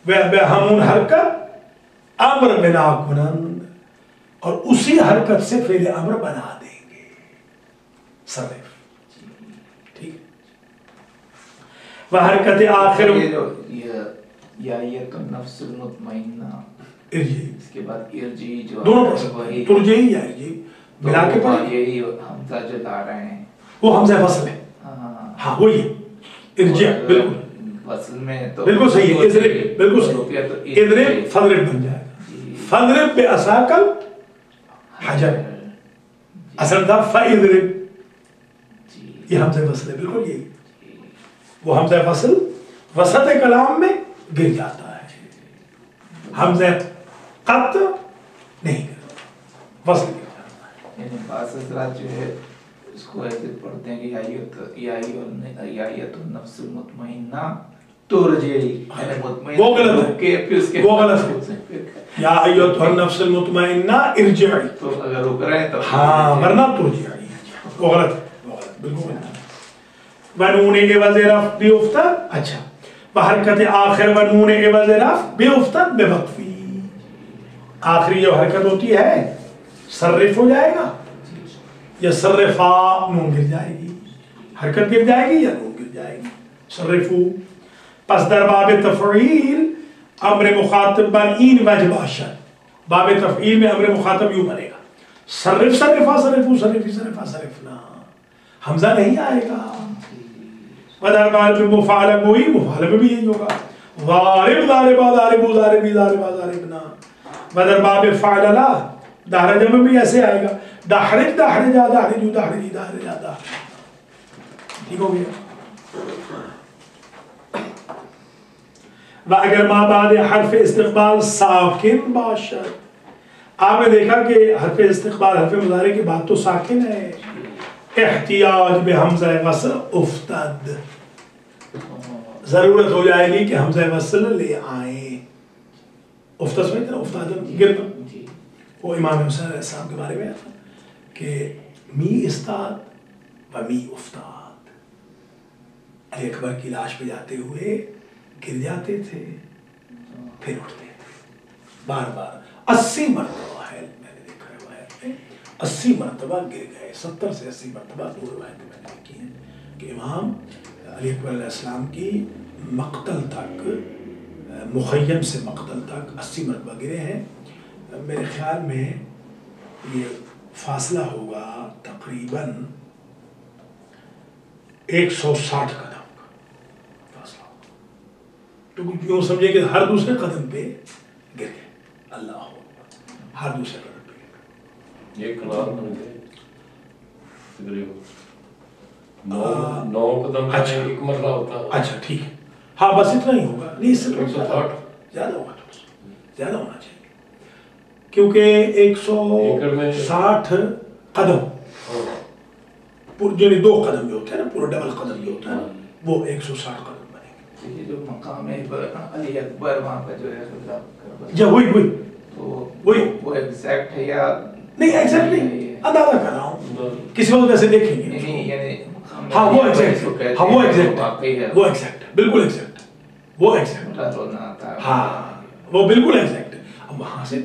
[SPEAKER 1] وہ ہمون حرکت امر بنا کنند، اور اسی حرکت سے فعل امر بنا دیں گے صرف. ٹھیک. وہ حرکت آخر
[SPEAKER 3] یہ تو نفس المطمئنہ،
[SPEAKER 1] ارجی،
[SPEAKER 3] اس کے بعد ارجی جو
[SPEAKER 1] دونوں ترجی یا ارجی ملا کے پڑھ،
[SPEAKER 3] یہی حمزہ جو لا رہے ہیں
[SPEAKER 1] وہ حمزہ فصل ہے. ہاں وہی ارجع، بالکل
[SPEAKER 3] فصل میں تو
[SPEAKER 1] بالکل صحیح ہے. اضرب، بالکل صحیح، اضرب فضرب بن جائے گا. فضرب بعصاک الحجر، اصل تھا فاضرب، یہ حمزہ فصل ہے. بالکل یہی، وہ حمزہ فصل وسط کلام میں گر جاتا ہے، حمزہ قط نہیں کرتا، فصل گر جاتا ہے.
[SPEAKER 3] یعنی بعض حضرات جو ہے اس کو ایسے پڑھتے ہیں کہ یایت النفس المطمئنہ ترجعی،
[SPEAKER 1] وہ غلط ہے، وہ غلط ہے. یا ایتھا النفس المطمئنہ ارجعی،
[SPEAKER 3] تو اگر رک رہے ہیں تو
[SPEAKER 1] ہاں، ورنہ ترجعی، وہ غلط ہے، وہ غلط، بالکل غلط. ونون عوض رفع بیفتد، اچھا، بحرکت آخر ونون عوض رفع بیفتد بوقفی، آخری جو حرکت ہوتی ہے صرف ہو جائے گا یا صرفا، نون گر جائے گی، حرکت گر جائے گی یا نون گر جائے گی. صرفو، پس در باب تفعیل امر مخاطب بر این وجہ باشد، باب تفعیل میں امر مخاطب یوں بنے گا صرف صرفا صرفو صرفی صرفا صرفنا، حمزہ نہیں آئے گا. ودر باب مفعل گوئی، مفعل میں بھی یہی ہوگا، ضارب ضاربا ضاربو ضاربی ضاربا ضاربنا. ودر باب فعللا دہرجہ میں بھی ایسے آئے گا، دہرج دہرجا دہرجو دہرجی دہرجا دہرج. ٹھیک ہو گیا. و اگر ما بعد حرف استقبال ساکن باشد، آپ نے دیکھا کہ حرف استقبال حرف مضارع کے بعد تو ساکن ہے، احتیاج بے حمزہ وصل افتد، ضرورت ہو جائے گی کہ حمزہ وصل لے آئیں. افتد سمجھتے ہیں، افتاد گرنا، وہ امام حسین علیہ السلام کے بارے میں آتا کہ می استاد و می افتاد، علی اکبر کی لاش پہ جاتے ہوئے گر جاتے تھے پھر اٹھتے تھے بار بار 80 مرتبہ ہے میں نے دیکھا روایت میں 80 مرتبہ گر گئے 70 سے 80 مرتبہ دو روایتیں میں نے دیکھی ہیں کہ امام علی اکبر علیہ السلام کی مقتل تک مخیم سے مقتل تک 80 مرتبہ گرے ہیں. میرے خیال میں یہ فاصلہ ہوگا تقریباً 160 قدم کا فاصلہ ہوگا. تو یوں سمجھے کہ ہر دوسرے قدم پہ گر گئے. اللہ ہر دوسرے قدم پہ گر گئے.
[SPEAKER 2] یہ کنال بن گئے تقریباً 9 قدم کا ایک مرلہ ہوتا ہے.
[SPEAKER 1] اچھا ٹھیک ہے ہاں بس اتنا ہی ہوگا نہیں اس سے
[SPEAKER 2] 160
[SPEAKER 1] زیادہ ہوگا زیادہ ہونا چاہیے کیونکہ 160 قدم یعنی 2 قدم جو ہوتے ہیں نا پورا ڈبل قدم جو ہوتا ہے وہ 160 قدم بنے گے.
[SPEAKER 3] یہ جو مقام ہے علی اکبر وہاں پہ جو ہے
[SPEAKER 1] جب وہی
[SPEAKER 3] وہ ایگزیکٹ ہے یا
[SPEAKER 1] نہیں ایگزیکٹ نہیں اندازہ کر رہا ہوں کسی وقت ویسے دیکھیں گے. ہاں وہ ایگزیکٹ ہاں وہ ایگزیکٹ بالکل ایگزیکٹ وہ ایگزیکٹ ہاں وہ بالکل ایگزیکٹ. اب وہاں سے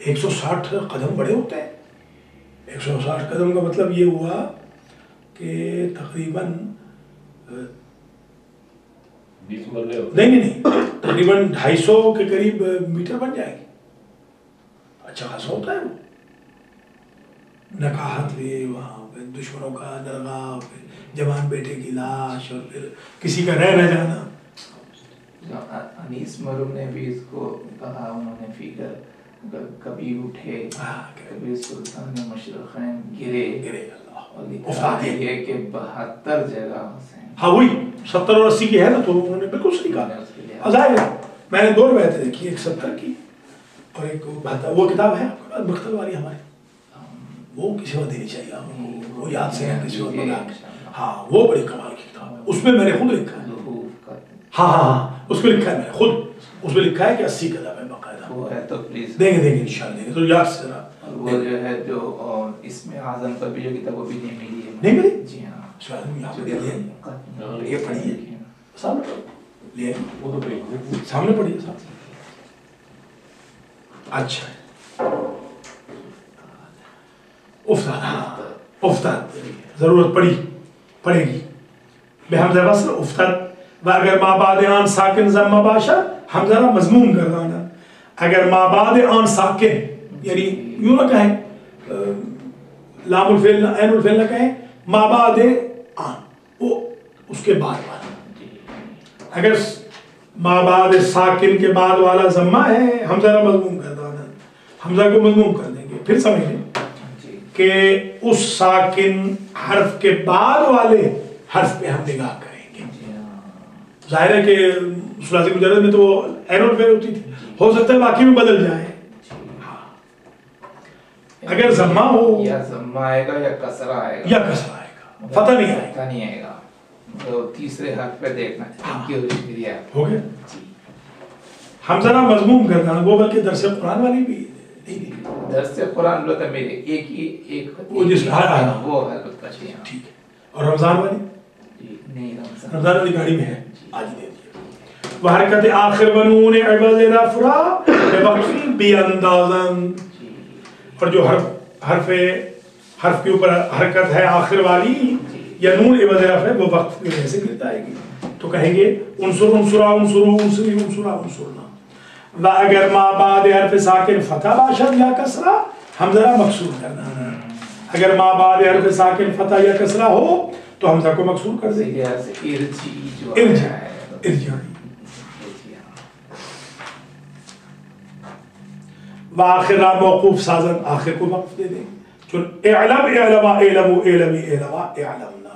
[SPEAKER 1] 160 قدم بڑے ہوتے ہیں. 160 قدم کا مطلب یہ ہوا کہ تقریباً
[SPEAKER 2] 20 مرلے ہوتے
[SPEAKER 1] نہیں تقریباً 250 کے قریب میٹر بن جائے گی. اچھا خاصا ہوتا ہے وہ. نکاحت ہوئی وہاں پہ دشمنوں کا درگاہ جوان بیٹے کی لاش اور پھر کسی کا رہ نہ جانا.
[SPEAKER 3] انیس مرحوم نے بھی اس کو کہا انہوں نے فکر کبھی اٹھے کبھی سلطان مشرقین گرے اور یہ کہ 72 جگہ سے
[SPEAKER 1] ہاں وہی 70 اور 80 کی ہے نا تو انہوں نے بالکل صحیح کہا. ظاہر ہے میں نے 2 روایتیں دیکھی ایک 70 کی اور ایک وہ کتاب ہے مختلف والی ہماری وہ کسی وقت دینی چاہیے وہ یاد سے ہے کسی وقت. ہاں وہ بڑی کمال کی کتاب ہے اس میں میں نے خود لکھا ہے. ہاں اس پہ لکھا ہے میں نے خود اس پہ لکھا ہے کہ 80 قدم ہے باقاعدہ.
[SPEAKER 3] وہ ہے تو پلیز
[SPEAKER 1] دیں گے انشاءاللہ دیں گے تو یاد سے ذرا.
[SPEAKER 3] وہ جو ہے جو اس میں اعظم پر بھی جو کتاب وہ بھی نہیں ملی ہے.
[SPEAKER 1] نہیں ملی؟
[SPEAKER 3] جی ہاں
[SPEAKER 1] یہ پڑھیے سامنے
[SPEAKER 2] وہ تو پڑھیے
[SPEAKER 1] سامنے پڑھیے صاحب. اچھا افتاد ضرورت پڑے گی بحمزہ وصل افتاد و اگر ما بعد آن ساکن ضم باشد حمزہ را مضموم گردانا. اگر ما بعد آن ساکن یعنی یوں نہ کہیں لام الفعل عین الفعل نہ کہیں ما بعد آن وہ اس کے بعد والا. اگر ما بعد ساکن کے بعد والا ضمہ ہے حمزہ را مضموم گردانا حمزہ کو مضموم کر دیں گے. پھر سمجھ لیں کہ اس ساکن حرف کے بعد والے حرف پہ ہم نگاہ کریں گے. ظاہر ہے کہ ثلاثی مجرد میں تو وہ عین الفعل ہوتی تھی ہو سکتا ہے باقی میں بدل جائے. اگر ضمہ ہو
[SPEAKER 3] یا ضمہ آئے گا یا کسرہ آئے گا
[SPEAKER 1] فتح نہیں
[SPEAKER 3] آئے گا تو تیسرے حرف پہ دیکھنا ہے.
[SPEAKER 1] ہو گیا حمزہ را مضموم گردانا وہ بلکہ درس قرآن والی بھی
[SPEAKER 3] درس قرآن لو تو میرے ایک
[SPEAKER 1] وہ جس
[SPEAKER 3] وہ حرکت کا چاہیے.
[SPEAKER 1] ٹھیک ہے. اور رمضان والی
[SPEAKER 3] نہیں
[SPEAKER 1] رمضان والی گاڑی میں ہے آج دے دیا. وہ حرکت آخر بنون عوض رفرا بوقفی بی اندازن اور جو حرف کے اوپر حرکت ہے آخر والی یا نون عوض رفع وہ وقف کی وجہ سے گرتا ہے گی تو کہیں گے انصر انصرا انصرو انصری انصرا انصرنا. و اگر ما بعد حرف ساکن فتح باشد یا کسرہ حمزہ را مکسور کرنا. اگر ما بعد حرف ساکن فتح یا کسرہ ہو تو حمزہ کو مکسور کر دیں گے. ارجعی و آخر را موقوف سازن آخر کو وقف دے دیں چون اعلم اعلما اعلمو اعلمی اعلما اعلمنا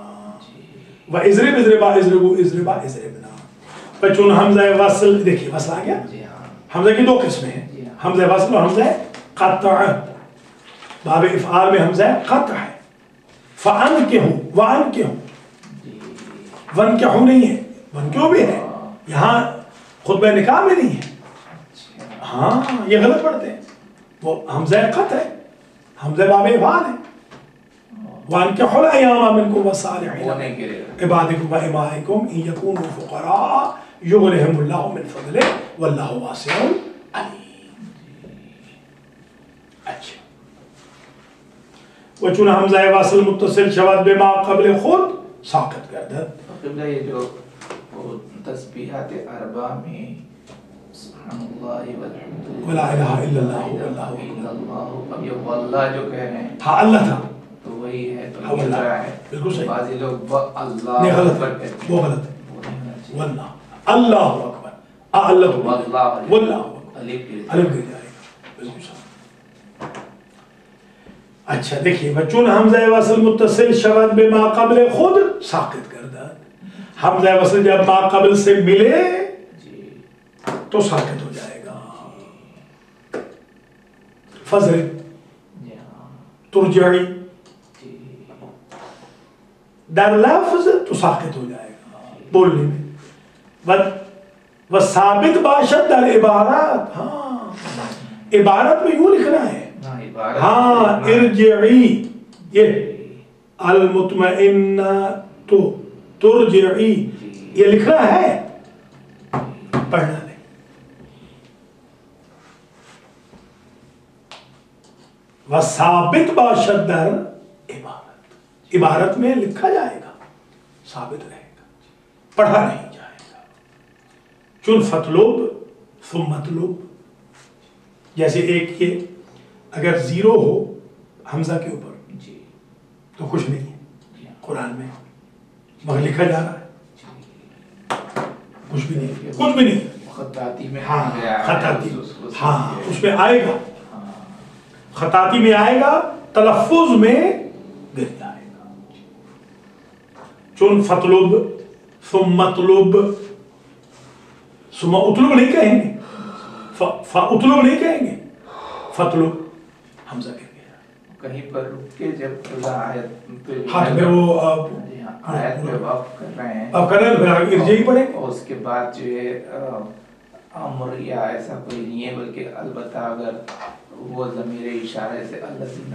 [SPEAKER 1] و اضرب اضربا اضربو اضربا اضربنا. چون حمزہ وصل دیکھیے وصل آ گیا. حمزہ کی 2 قسمیں ہیں حمزہ وصل اور حمزہ قطع. باب افعال میں حمزہ قطع ہے. فان کے ہوں وان کے ہوں ون کے ہوں نہیں ہے ون کیوں بھی ہے یہاں خطبہ نکاح میں نہیں ہے. ہاں یہ غلط پڑھتے ہیں وہ حمزہ قطع ہے حمزہ باب افعال ہے وَأَنكِحُوا الْأَيَامَ مِنكُمْ وَالصَّالِحِينَ عِبَادِكُمْ وَإِمَائِكُمْ إِن يَكُونُوا فُقَرَاءَ يُغْنِهِمُ اللَّهُ مِن فَضْلِهِ وَاللَّهُ وَاسِعٌ عَلِيمٌ. اچھا وچون حمزہ وصل متصل شود بما قبل خود ساقط گردد.
[SPEAKER 3] قبلہ یہ جو تسبیحات اربع میں سبحان اللہ والحمد للہ
[SPEAKER 1] ولا الہ الا اللہ واللہ
[SPEAKER 3] اب یہ واللہ جو کہہ رہے ہیں
[SPEAKER 1] ہاں اللہ تھا
[SPEAKER 3] تو وہی ہے تو
[SPEAKER 1] ہاں واللہ
[SPEAKER 3] ہے
[SPEAKER 1] بالکل صحیح.
[SPEAKER 3] بعضی لوگ اللہ
[SPEAKER 1] نہیں غلط
[SPEAKER 3] اکبر
[SPEAKER 1] ہے
[SPEAKER 3] کہتے ہیں
[SPEAKER 1] وہ غلط ہے واللہ اللہ اکبر اللہ واللہ
[SPEAKER 3] الف
[SPEAKER 1] الف گر جائے گا بالکل صحیح. اچھا دیکھیے بچون حمزہ وصل متصل شود بما قبل خود ساقط گردد. حمزہ وصل جب ما قبل سے ملے تو ساقط ہو جائے گا. فضل ترجعی در لفظ تو ساقط ہو جائے گا بولنے میں. و ثابت باشد در عبارت. ہاں عبارت میں یوں لکھنا ہے ہاں ارجعی یہ المطمئنہ تو ترجعی یہ لکھنا ہے پڑھنا نہیں. وثابت باشد در عبارت عبارت میں لکھا جائے گا ثابت رہے گا پڑھا نہیں جائے گا. چون فتلوب ثم مطلوب جیسے ایک یہ اگر زیرو ہو حمزہ کے اوپر تو کچھ نہیں ہے قرآن میں مگر لکھا جا رہا ہے کچھ بھی نہیں کچھ بھی نہیں
[SPEAKER 3] خطاطی میں
[SPEAKER 1] ہاں خطاطی ہاں اس میں آئے گا خطاطی میں آئے گا تلفظ میں گر جائے گا. چون فتلب ثم مطلب ثم اطلب نہیں کہیں گے فاطلب نہیں کہیں گے فتلب حمزہ گر گیا
[SPEAKER 3] کہیں پر رک کے جب آیت
[SPEAKER 1] ہاتھ میں وہ
[SPEAKER 3] آیت پہ وقف کر رہے ہیں
[SPEAKER 1] اب کر رہے ہیں پھر آگے ارجعی پڑھیں
[SPEAKER 3] اور اس کے بعد جو ہے امر یا ایسا کوئی نہیں ہے بلکہ البتہ اگر وہ ضمیر اشارے سے الذین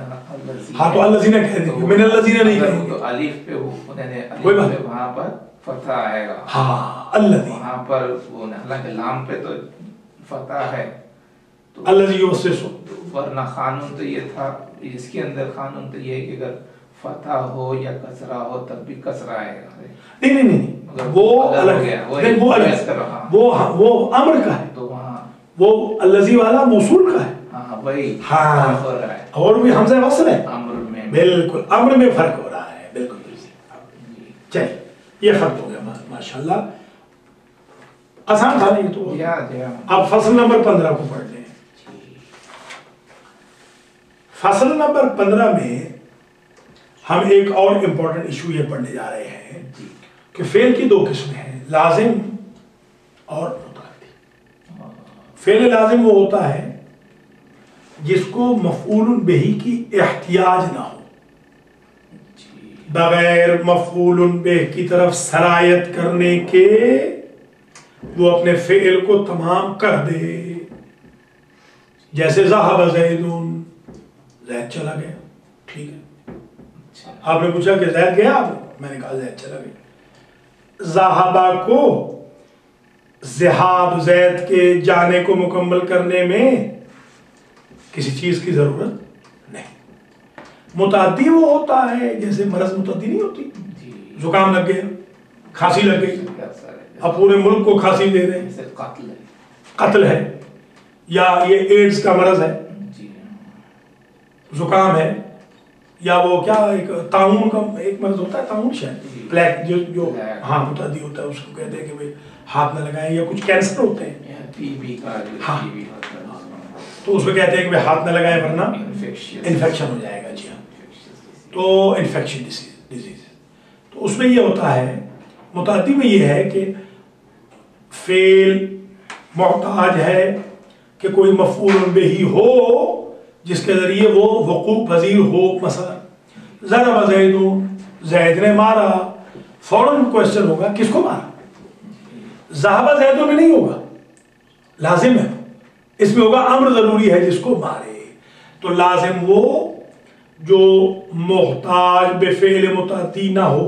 [SPEAKER 1] ہاں تو الذین کہہ دیں گے من الذین نہیں کہیں گے
[SPEAKER 3] تو الف پہ انہوں نے الف پہ وہاں پر فتح آئے گا
[SPEAKER 1] ہاں الذین
[SPEAKER 3] وہاں پر وہ حالانکہ لام پہ تو فتح ہے
[SPEAKER 1] الذی یوسوس
[SPEAKER 3] ورنہ قانون تو یہ تھا اس کے اندر قانون تو یہ ہے کہ اگر فتح ہو یا کسرہ ہو تب بھی کسرہ آئے گا.
[SPEAKER 1] نہیں وہ الگ ہے وہ امر کا ہے
[SPEAKER 3] تو وہاں
[SPEAKER 1] وہ الذی والا موصول کا ہے
[SPEAKER 3] ہاں وہی
[SPEAKER 1] ہاں اور بھی حمزہ وصل ہے
[SPEAKER 3] امر میں
[SPEAKER 1] بالکل امر میں فرق ہو رہا ہے بالکل. چلیے یہ ختم ہو گیا ماشاءاللہ آسان تھا نہیں تو اب فصل نمبر 15 کو پڑھ لیں. فصل نمبر 15 میں ہم ایک اور امپورٹنٹ ایشو یہ پڑھنے جا رہے ہیں کہ فعل کی دو قسمیں ہیں لازم اور متعدی. فعل لازم وہ ہوتا ہے جس کو مفعول بہ کی احتیاج نہ ہو بغیر مفعول بہ کی طرف سرایت کرنے کے وہ اپنے فعل کو تمام کر دے. جیسے ذهب زید زید چلا گیا ٹھیک ہے آپ نے پوچھا کہ زید گیا میں نے کہا زید چلا گیا. ذهب کو ذهاب زید کے جانے کو مکمل کرنے میں کسی چیز کی ضرورت نہیں. متعدی وہ ہوتا ہے جیسے مرض متعدی نہیں ہوتی زکام لگ گیا کھانسی لگ گئی اب پورے ملک کو کھانسی دے رہے ہیں قتل ہے یا یہ ایڈز کا مرض ہے زکام ہے یا وہ کیا ایک طاعون کا ایک مرض ہوتا ہے طاعون شاید پلیک جو ہاں متعدی ہوتا ہے اس کو کہتے ہیں کہ بھئی ہاتھ نہ لگائیں یا کچھ کینسر ہوتے ہیں ہاں تو اس میں کہتے ہیں کہ بھئی ہاتھ نہ لگائیں ورنہ انفیکشن ہو جائے گا. جی ہاں تو انفیکشن ڈیزیز تو اس میں یہ ہوتا ہے متعدی میں یہ ہے کہ فعل محتاج ہے کہ کوئی مفعول بہ ہو جس کے ذریعے وہ وقوع پذیر ہو. مثلا ضرب زید زید نے مارا فوراً کوشچن ہوگا کس کو مارا. ذهب زید میں نہیں ہوگا لازم ہے اس میں ہوگا امر ضروری ہے جس کو مارے. تو لازم وہ جو محتاج بفعل متعدی نہ ہو،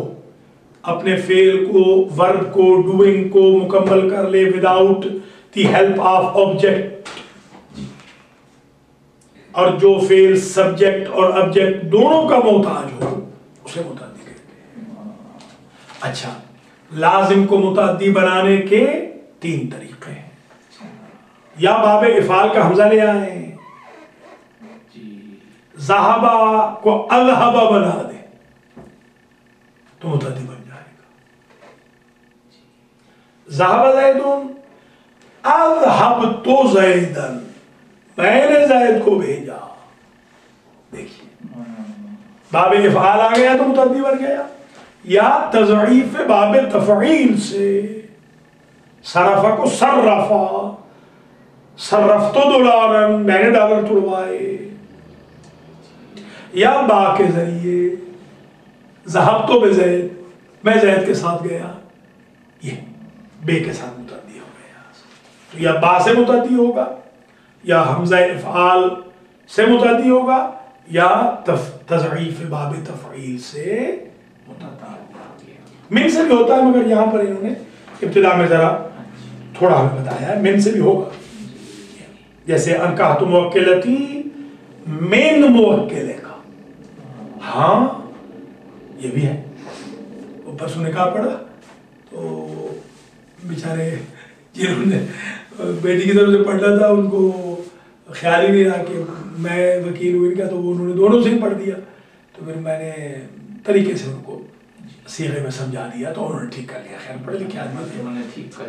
[SPEAKER 1] اپنے فعل کو، ورب کو، ڈوئنگ کو مکمل کر لے without the help of object, اور جو فعل سبجیکٹ اور آبجیکٹ دونوں کا محتاج ہو اسے متعدی کہتے ہیں۔ اچھا، لازم کو متعدی بنانے کے 3 طریقے ہیں۔ یا باب افعال کا حمزہ لے آئیں، ذہبا کو اذہبا بنا دیں تو متعدی بن جائے گا۔ ذہب زیدن، اذہبت زیدن، میں نے زید کو بھیجا۔ دیکھیے باب افعال آ گیا تو متعدی بن گیا۔ یا تضعیف باب تفعیل سے، صرفہ کو صرفا، صرفت دولارا، میں نے ڈالر توڑوائے۔ یا با کے ذریعے، ذہبت بزید، میں زید کے ساتھ گیا، یہ بے کے ساتھ متعدی ہو گیا۔ تو یا با سے متعدی ہوگا، یا حمزہ افعال سے متعدی ہوگا، یا تضعیف باب تفعیل سے متعدی ہوگا۔ من سے بھی ہوتا ہے، مگر یہاں پر انہوں نے ابتدا میں ذرا تھوڑا ہمیں بتایا ہے، من سے بھی ہوگا۔ جیسے انکحت موکلتی من موکلے کا، ہاں یہ بھی ہے۔ پرسوں نکاح پڑھا تو بیچارے جنہوں نے بیٹی کی طرف سے پڑھنا تھا ان کو خیال ہی نہیں رہا کہ میں وکیل ہوں ان کا، تو انہوں نے دونوں سے ہی پڑھ دیا۔ تو پھر میں نے طریقے سے ان کو صیغے میں سمجھا دیا تو انہوں نے ٹھیک کر لیا۔ خیر پڑھے لکھے آدمی تھے،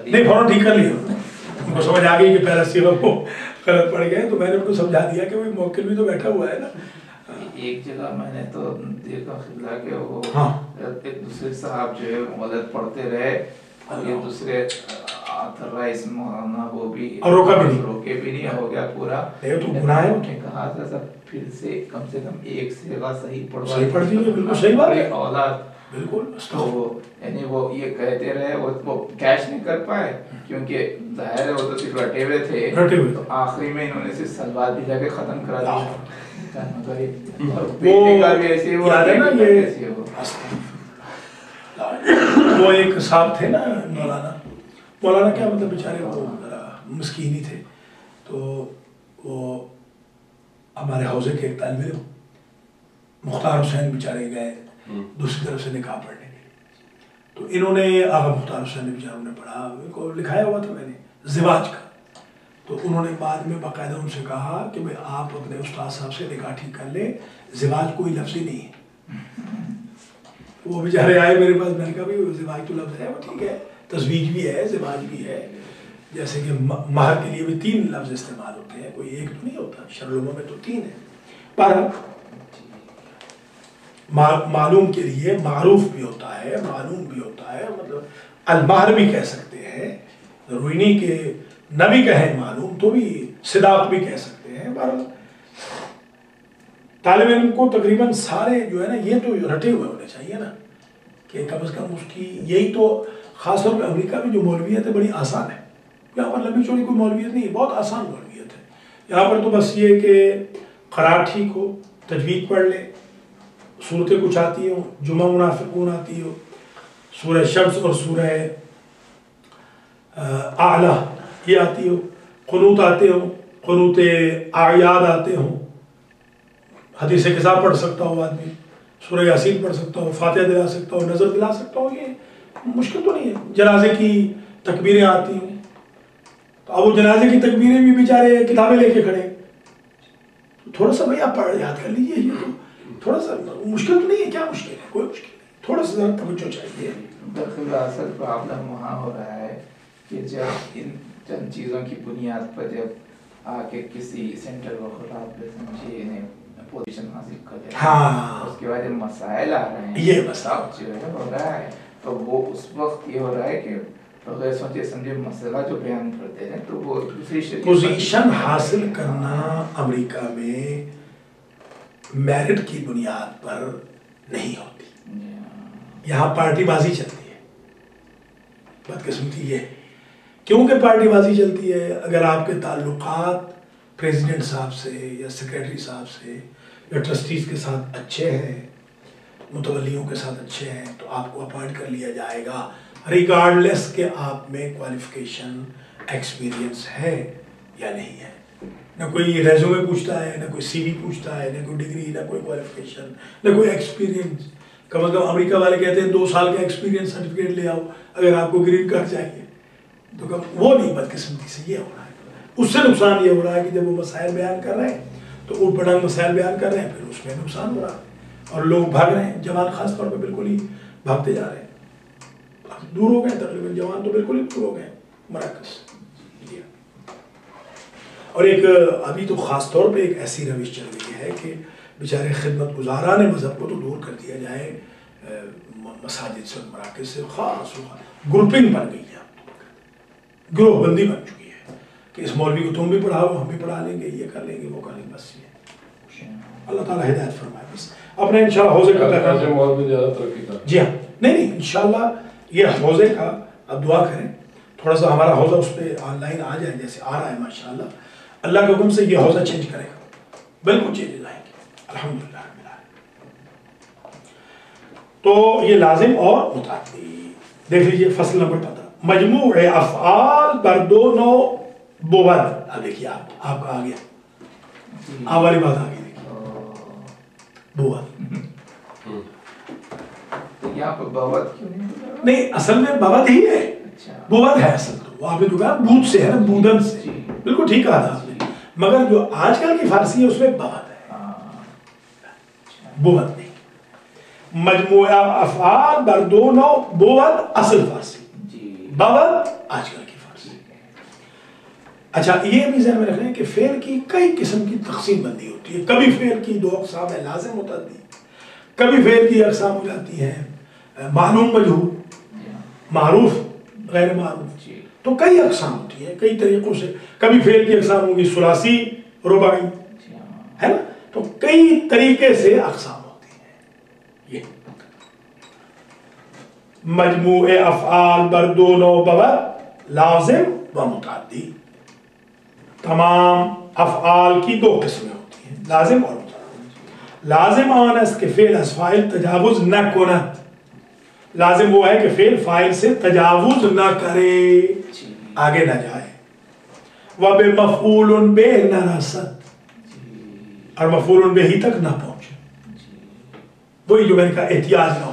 [SPEAKER 1] نہیں فوراً ٹھیک کر لیا، ان کو سمجھ آ گئی کہ پہلا صیغہ وہ غلط پڑ گئے، تو میں نے ان کو سمجھا دیا کہ وہ موکل بھی تو بیٹھا ہوا ہے نا۔
[SPEAKER 3] ایک جگہ میں نے تو دیکھا خلا کہ وہ ایک دوسرے صاحب جو ہے غلط پڑھتے رہے اور یہ دوسرے آتھر رائس مولانا وہ بھی روکے بھی نہیں، ہو گیا پورا۔
[SPEAKER 1] تو گناہ ہے،
[SPEAKER 3] نے کہا تھا سب پھر سے کم ایک صیغہ صحیح پڑھوا،
[SPEAKER 1] صحیح پڑھ دیجیے، بالکل صحیح بات ہے،
[SPEAKER 3] اولاد
[SPEAKER 1] بالکل۔
[SPEAKER 3] تو یعنی وہ یہ کہتے رہے، وہ کیش نہیں کر پائے کیونکہ ظاہر ہے وہ تو صرف رٹے ہوئے تھے، تو آخری میں انہوں نے صرف سلوات بھی جا کے ختم کرا دیا۔
[SPEAKER 1] وہ ایک صاحب تھے نا مولانا کیا مطلب بیچارے وہ مسکین ہی تھے، تو وہ ہمارے حوزے کے ایک طالب علم مختار حسین بیچارے گئے دوسری طرف سے نکاح پڑھنے کے لیے، تو انہوں نے آغا مختار حسین نے بیچاروں نے پڑھا، ان کو لکھایا ہوا تھا میں نے زواج کا، تو انہوں نے بعد میں باقاعدہ ان سے کہا کہ بھئی آپ اپنے استاد صاحب سے نکاح ٹھیک کر لیں، زواج کوئی لفظ ہی نہیں ہے۔ وہ بیچارے آئے میرے پاس، میں نے کہا بھئی زواج تو لفظ ہے، وہ ٹھیک ہے، تزویج بھی ہے، زواج بھی ہے، جیسے کہ مہر کے لیے بھی 3 لفظ استعمال ہوتے ہیں، کوئی ایک تو نہیں ہوتا، شرعوں میں تو 3 ہے۔ پر معلوم کے لیے معروف بھی ہوتا ہے، معلوم بھی ہوتا ہے، مطلب المہر بھی کہہ سکتے ہیں، ضروری نہیں کہ نہ بھی کہیں معلوم تو بھی صداق بھی کہہ سکتے ہیں۔ بہرحال طالب علم کو تقریباً سارے جو ہے نا یہ تو رٹے ہوئے ہونے چاہیے نا، کہ کم از کم اس کی یہی تو، خاص طور پہ امریکہ میں جو مولویت ہے بڑی آسان ہے، یہاں پر لمبی چوڑی کوئی مولویت نہیں ہے، بہت آسان مولویت ہے یہاں پر، تو بس یہ کہ قرار ٹھیک ہو، تجوید پڑھ لے، صورتیں کچھ آتی ہوں، جمعہ منافقون آتی ہو، سورہ شمس اور سورہ اعلیٰ یہ آتی ہو، قنوت آتے ہوں، قنوت اعیاد آتے ہوں، حدیث قضا پڑھ سکتا ہو آدمی، سورہ یاسین پڑھ سکتا ہو، فاتحہ دلا سکتا ہو، نظر دلا سکتا ہو، یہ مشکل تو نہیں ہے۔ جنازے کی تکبیریں آتی ہیں، تو اب وہ جنازے کی تکبیریں بھی بیچارے کتابیں لے کے کھڑے، تھوڑا سا بھائی آپ پڑھ یاد کر لیجیے، یہ تو تھوڑا سا مشکل تو نہیں ہے، کیا مشکل ہے، کوئی مشکل نہیں، تھوڑا سا ذرا توجہ چاہیے۔
[SPEAKER 3] دراصل اصل پرابلم وہاں ہو رہا ہے کہ جب ان چند چیزوں کی بنیاد پر جب آ کے کسی سینٹر وقت پہ سمجھے انہیں پوزیشن حاصل کر لے،
[SPEAKER 1] ہاں
[SPEAKER 3] اس کے بعد جب مسائل آ رہے ہیں،
[SPEAKER 1] یہ مسئلہ
[SPEAKER 3] جو ہے ہو رہا ہے، تو وہ اس وقت یہ ہو رہا ہے کہ بغیر سوچے سمجھے مسئلہ جو بیان کرتے ہیں تو وہ دوسری
[SPEAKER 1] پوزیشن حاصل کرنا امریکہ میں میرٹ کی بنیاد پر نہیں ہوتی، یہاں پارٹی بازی چلتی ہے۔ بدقسمتی یہ کیونکہ پارٹی بازی چلتی ہے، اگر آپ کے تعلقات پریزیڈنٹ صاحب سے یا سیکریٹری صاحب سے یا ٹرسٹیز کے ساتھ اچھے ہیں، متولیوں کے ساتھ اچھے ہیں، تو آپ کو اپوائنٹ کر لیا جائے گا ریگارڈلیس کہ آپ میں کوالیفیکیشن ایکسپیرینس ہے یا نہیں ہے۔ نہ کوئی ریزومے پوچھتا ہے، نہ کوئی سی وی پوچھتا ہے، نہ کوئی ڈگری، نہ کوئی کوالیفیکیشن، نہ کوئی ایکسپیرینس۔ کم از کم امریکہ والے کہتے ہیں 2 سال کا ایکسپیرینس سرٹیفکیٹ لے آؤ اگر آپ کو گرین کارڈ چاہیے، تو وہ نہیں، بدقسمتی سے یہ ہو رہا ہے۔ اس سے نقصان یہ ہو رہا ہے کہ جب وہ مسائل بیان کر رہے ہیں تو اوٹ پٹانگ مسائل بیان کر رہے ہیں، پھر اس میں نقصان ہو رہا ہے اور لوگ بھاگ رہے ہیں، جوان خاص طور پہ بالکل ہی بھاگتے جا رہے ہیں، دور ہو گئے تقریباً، جوان تو بالکل ہی دور ہو گئے مراکز۔ اور ایک ابھی تو خاص طور پہ ایک ایسی روش چل رہی ہے کہ بیچارے خدمت گزاران مذہب کو تو دور کر دیا جائے مساجد سے، مراکز سے، خاص گروپنگ بن گئی ہے، گروہ بندی بن چکی ہے کہ اس مولوی کو تم بھی پڑھاؤ، ہم بھی پڑھا لیں گے، یہ کر لیں گے، وہ کر لیں گے، بس یہ اللہ تعالیٰ ہدایت فرمائے۔ بس اپنے انشاءاللہ حوضے کا جی ہاں، نہیں انشاءاللہ یہ حوضے کا اب دعا کریں، تھوڑا سا ہمارا حوضہ اس پہ آن لائن آ جائے، جیسے آ رہا ہے ماشاءاللہ، اللہ کے حکم سے یہ حوضہ چینج کرے گا، بالکل چینج آئیں گے الحمدللہ رب العالمین۔ تو یہ لازم اور متعدی، دیکھ لیجئے فصل نمبر 15 مجموع افعال بر دو نو بود۔ اب دیکھیے آپ کا آ گیا، آپ والی بات آ گئی، بود
[SPEAKER 3] یہاں پر بوت کیوں
[SPEAKER 1] نہیں، اصل میں بوت ہی ہے، بود ہے اصل تو، وہ آپ نے جو کہا بود سے ہے نا، بودن سے، بالکل ٹھیک کہا تھا آپ نے، مگر جو آج کل کی فارسی ہے اس میں بوت ہے، بود نہیں۔ مجموعہ افعال بر دو نو بود اصل فارسی، بوت آج کل کی فارسی۔ اچھا یہ بھی ذہن میں رکھیں کہ فعل کی کئی قسم کی تقسیم بندی ہوتی ہے، کبھی فعل کی 2 اقسام ہے، لازم متعدی، کبھی فعل کی اقسام ہو جاتی ہیں معلوم مجہول، معروف غیر معروف، تو کئی اقسام ہوتی ہیں کئی طریقوں سے، کبھی فعل کی اقسام ہوگی ثلاثی رباعی، ہے نا، تو کئی طریقے سے اقسام ہوتی ہیں۔ یہ مجموع افعال بر دو نو بود لازم و متعدی، تمام افعال کی 2 قسمیں ہوتی ہیں، لازم اور متعدی۔ لازم آن است کہ فعل از فاعل تجاوز نہ کند، لازم وہ ہے کہ فعل فاعل سے تجاوز نہ کرے، آگے نہ جائے، وَبِمَفْعُولٌ بِهِ نہ رسد، اور مفعول بہ ہی تک نہ پہنچے، وہی جو میں نے کہا احتیاج نہ ہو،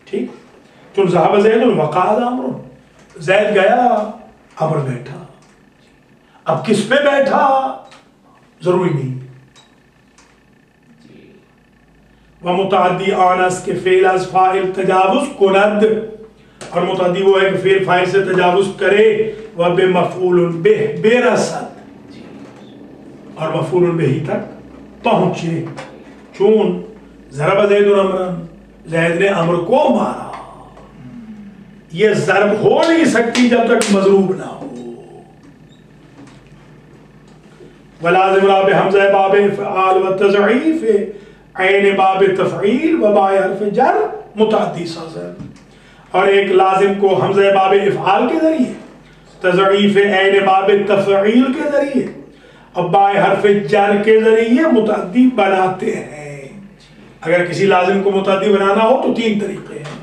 [SPEAKER 1] ٹھیک، چون ذهب زید وقعد عمر، زید گیا عمر بیٹھا، اب کس پہ بیٹھا ضروری نہیں۔ ومتعدی آنس کے فعل از فاعل تجاوز کند، اور متعدی وہ ہے کہ فعل فاعل سے تجاوز کرے، وبمفعول بہ برسد، اور مفعول بہ تک پہنچے، چون ضرب زید عمرا، زید نے عمر کو مارا، یہ ضرب ہو نہیں سکتی جب تک مضروب نہ ہو۔ ولازم را بحمزہ باب فعال و تضعیف عین باب تفعیل و با حرف جر متعدی سازر، اور ایک لازم کو حمزہ باب افعال کے ذریعے، تضعیف عین باب تفعیل کے ذریعے اور با حرف جر کے ذریعے متعدی بناتے ہیں۔ اگر کسی لازم کو متعدی بنانا ہو تو 3 طریقے ہیں،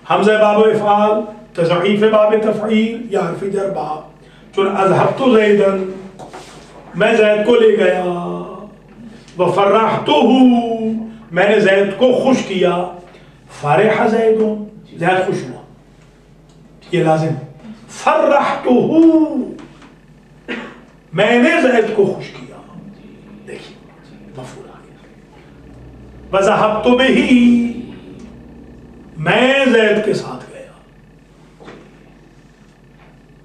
[SPEAKER 1] حمزہ باب افعال، تضعیف باب تفعیل یا حرف جر باب، چون اذهبت زیدا، میں زید کو لے گیا، وفرحتہ، میں نے زید کو خوش کیا، فرح زید، زید خوش ہوا، یہ لازم ہے، فرحتہ، میں نے زید کو خوش کیا، دیکھیے مفعول آ گیا، وذهبت بہ، میں زید کے ساتھ گیا،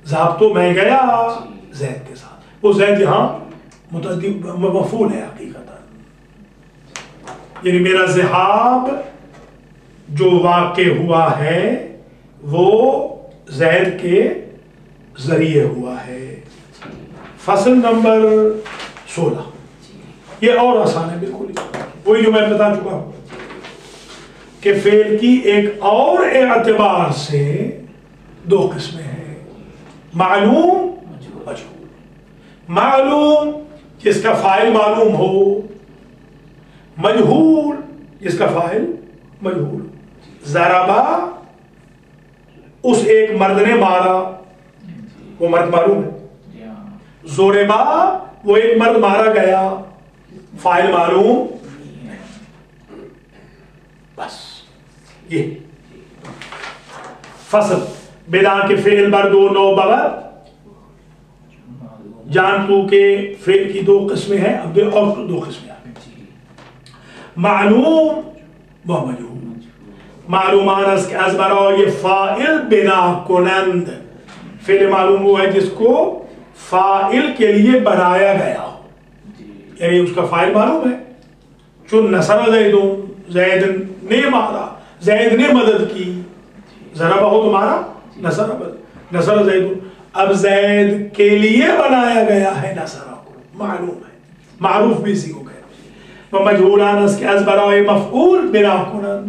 [SPEAKER 1] ذهبت میں گیا زید کے ساتھ، وہ زید یہاں متعدی مفعول ہے حقیقتا، یعنی میرا ذہاب جو واقع ہوا ہے وہ زید کے ذریعے ہوا ہے۔ فصل نمبر 16 یہ اور آسان ہے بالکل، وہی جو میں بتا چکا ہوں کہ فعل کی ایک اور اعتبار سے 2 قسمیں ہیں، معلوم مجہول۔ معلوم جس کا فاعل معلوم ہو، مجہول جس کا فاعل مجہول. ضربا اس ایک مرد نے مارا، وہ مرد معلوم ہے. ضربا وہ ایک مرد مارا گیا، فاعل معلوم. بس یہ فصل بلا کے فعل بر دو نو بغیر جان تو کے فعل کی دو قسمیں ہیں. اب اور دو قسمیں آگے. معلوم و مجہول. معلومان اس کے از برای یہ فاعل بنا کنند. فعل معلوم وہ ہے جس کو فاعل کے لیے بنایا گیا ہو، یعنی اس کا فاعل معلوم ہے. چون نصر زیدون، زید نے مارا، زید نے مدد کی. ضربہ ہو تمہارا نصر زیدون. اب زید کے لیے بنایا گیا ہے نصرہ کو، معلوم ہے. معروف بھی اسی کو کہتے ہیں. مجہولان اس کے از برای مفعول بنا کنند.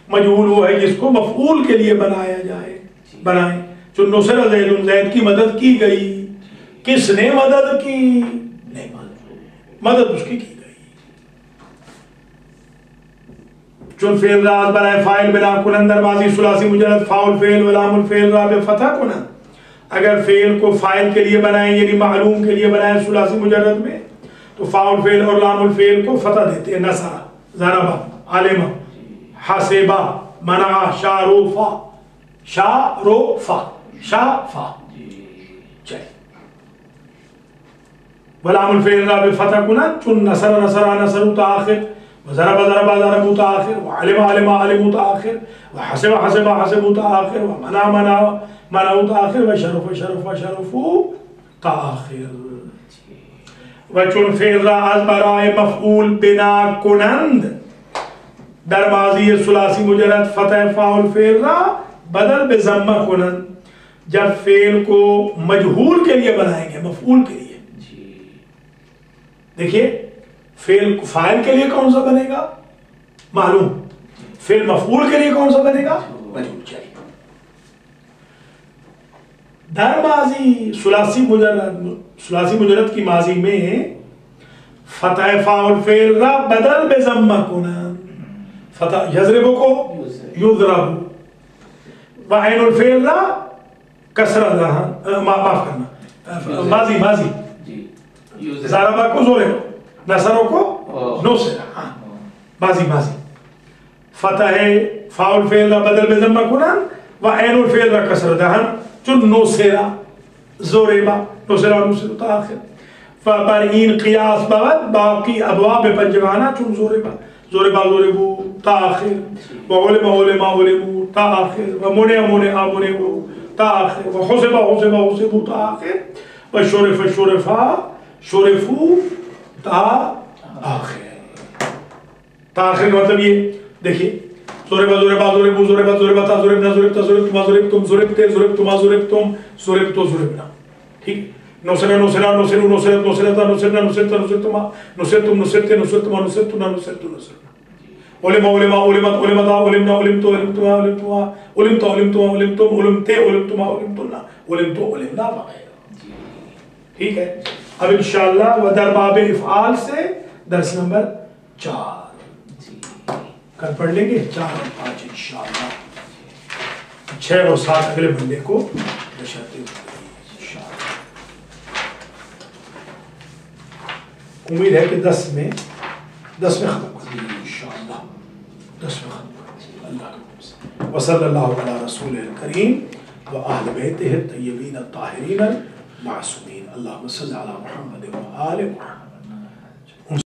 [SPEAKER 1] مجہول وہ ہے جس کو مفعول کے لیے بنایا جائے، بنائیں. چون نصر زیدون، زید کی مدد کی گئی. کس نے مدد کی؟ نہیں، مدد اس کی گئی. چون فعل را از برای فاعل بنا کنند در ماضی ثلاثی مجرد فاعل فعل و لام الفعل را بفتح کنند. اگر فعل کو فاعل کے لیے بنائیں یعنی معلوم کے لیے بنائیں ثلاثی مجرد میں، تو فاعل فعل اور لام الفعل کو فتح دیتے ہیں. نصر، ضرب، علم، حسب، منع، شارفا، شارفا، شافا. چلیے ولام الفعل را بفتح کنند. چون نصر نصر نصر متآخر، وضرب ضرب ضرب متآخر، وعلم علم علم متآخر، وحسب حسب حسب متآخر، ومنع منع منع متآخر، وشرف شرف شرف تآخر. وچون فعل را از برای مفعول بنا کنند در ماضی ثلاثی مجرد فتح فاعل فعل را بدل بضمہ کنند. جب فعل کو مجہول کے لیے بنائیں گے، مفعول کے لیے. دیکھیے فعل فاعل کے لیے کون سا بنے گا؟ معلوم. فعل مفعول کے لیے کون سا بنے گا؟ مجہول. چاہیے در ماضی ثلاثی مجرد کی ماضی میں فتح فاعل فعل را بدل بضمہ کنند. فتح یضرب کو یضرب، وعین الفعل را کسرہ دہن، معاف کرنا، ماضی ضربہ کو زورے، نصروں کو نصرہ. ماضی فتح فاعل فعل را بدل بضمہ کنند وعین الفعل را کسرہ دہن. چون نصرہ زوربا، نصرہ نصرہ تآخر. فبر این قیاس بود باقی ابواب پنجگانہ. چون زوربا زوربا زوربو تآخر، وعلم علم علمو تآخر، ومنع منع منعو تآخر، وحسب حسب حسبو تآخر، وشرف شرفا شرفو تآخر. تآخر کا مطلب یہ دیکھیے زوربا زوربا زوربو زوربا زوربا تا زوربنا زوربتا زوربتما زوربتم زوربتے زوربتما زوربتم زوربتو زوربنا. ٹھیک. نصرہ نصرہ نصرو نصرت نصرتا نصرنا نصرتا نصرتما نصرتم نصرتے نصرتما نصرتنا نصرتو نصرنا. علم علم علمت علمتا علمنا علمتو علمتما علمتما علمتا علمتما علمتم علمتے علمتما علمتنا علمتو علمنا وغیرہ. ٹھیک ہے. اب انشاءاللہ و در باب افعال سے درس نمبر 4 کل پڑھ لیں گے. 4 اور 5 انشاءاللہ. 6 اور 7 اگلے بندے کو بشرط انشاءاللہ. امید ہے کہ 10 میں ختم کر دیں انشاءاللہ. 10 میں ختم کر دیں اللہ کے حکم سے. وصلی اللہ علی رسول الکریم و اہل بیتہ الطیبین الطاہرین المعصومین. اللہم صلی علی محمد و آل محمد.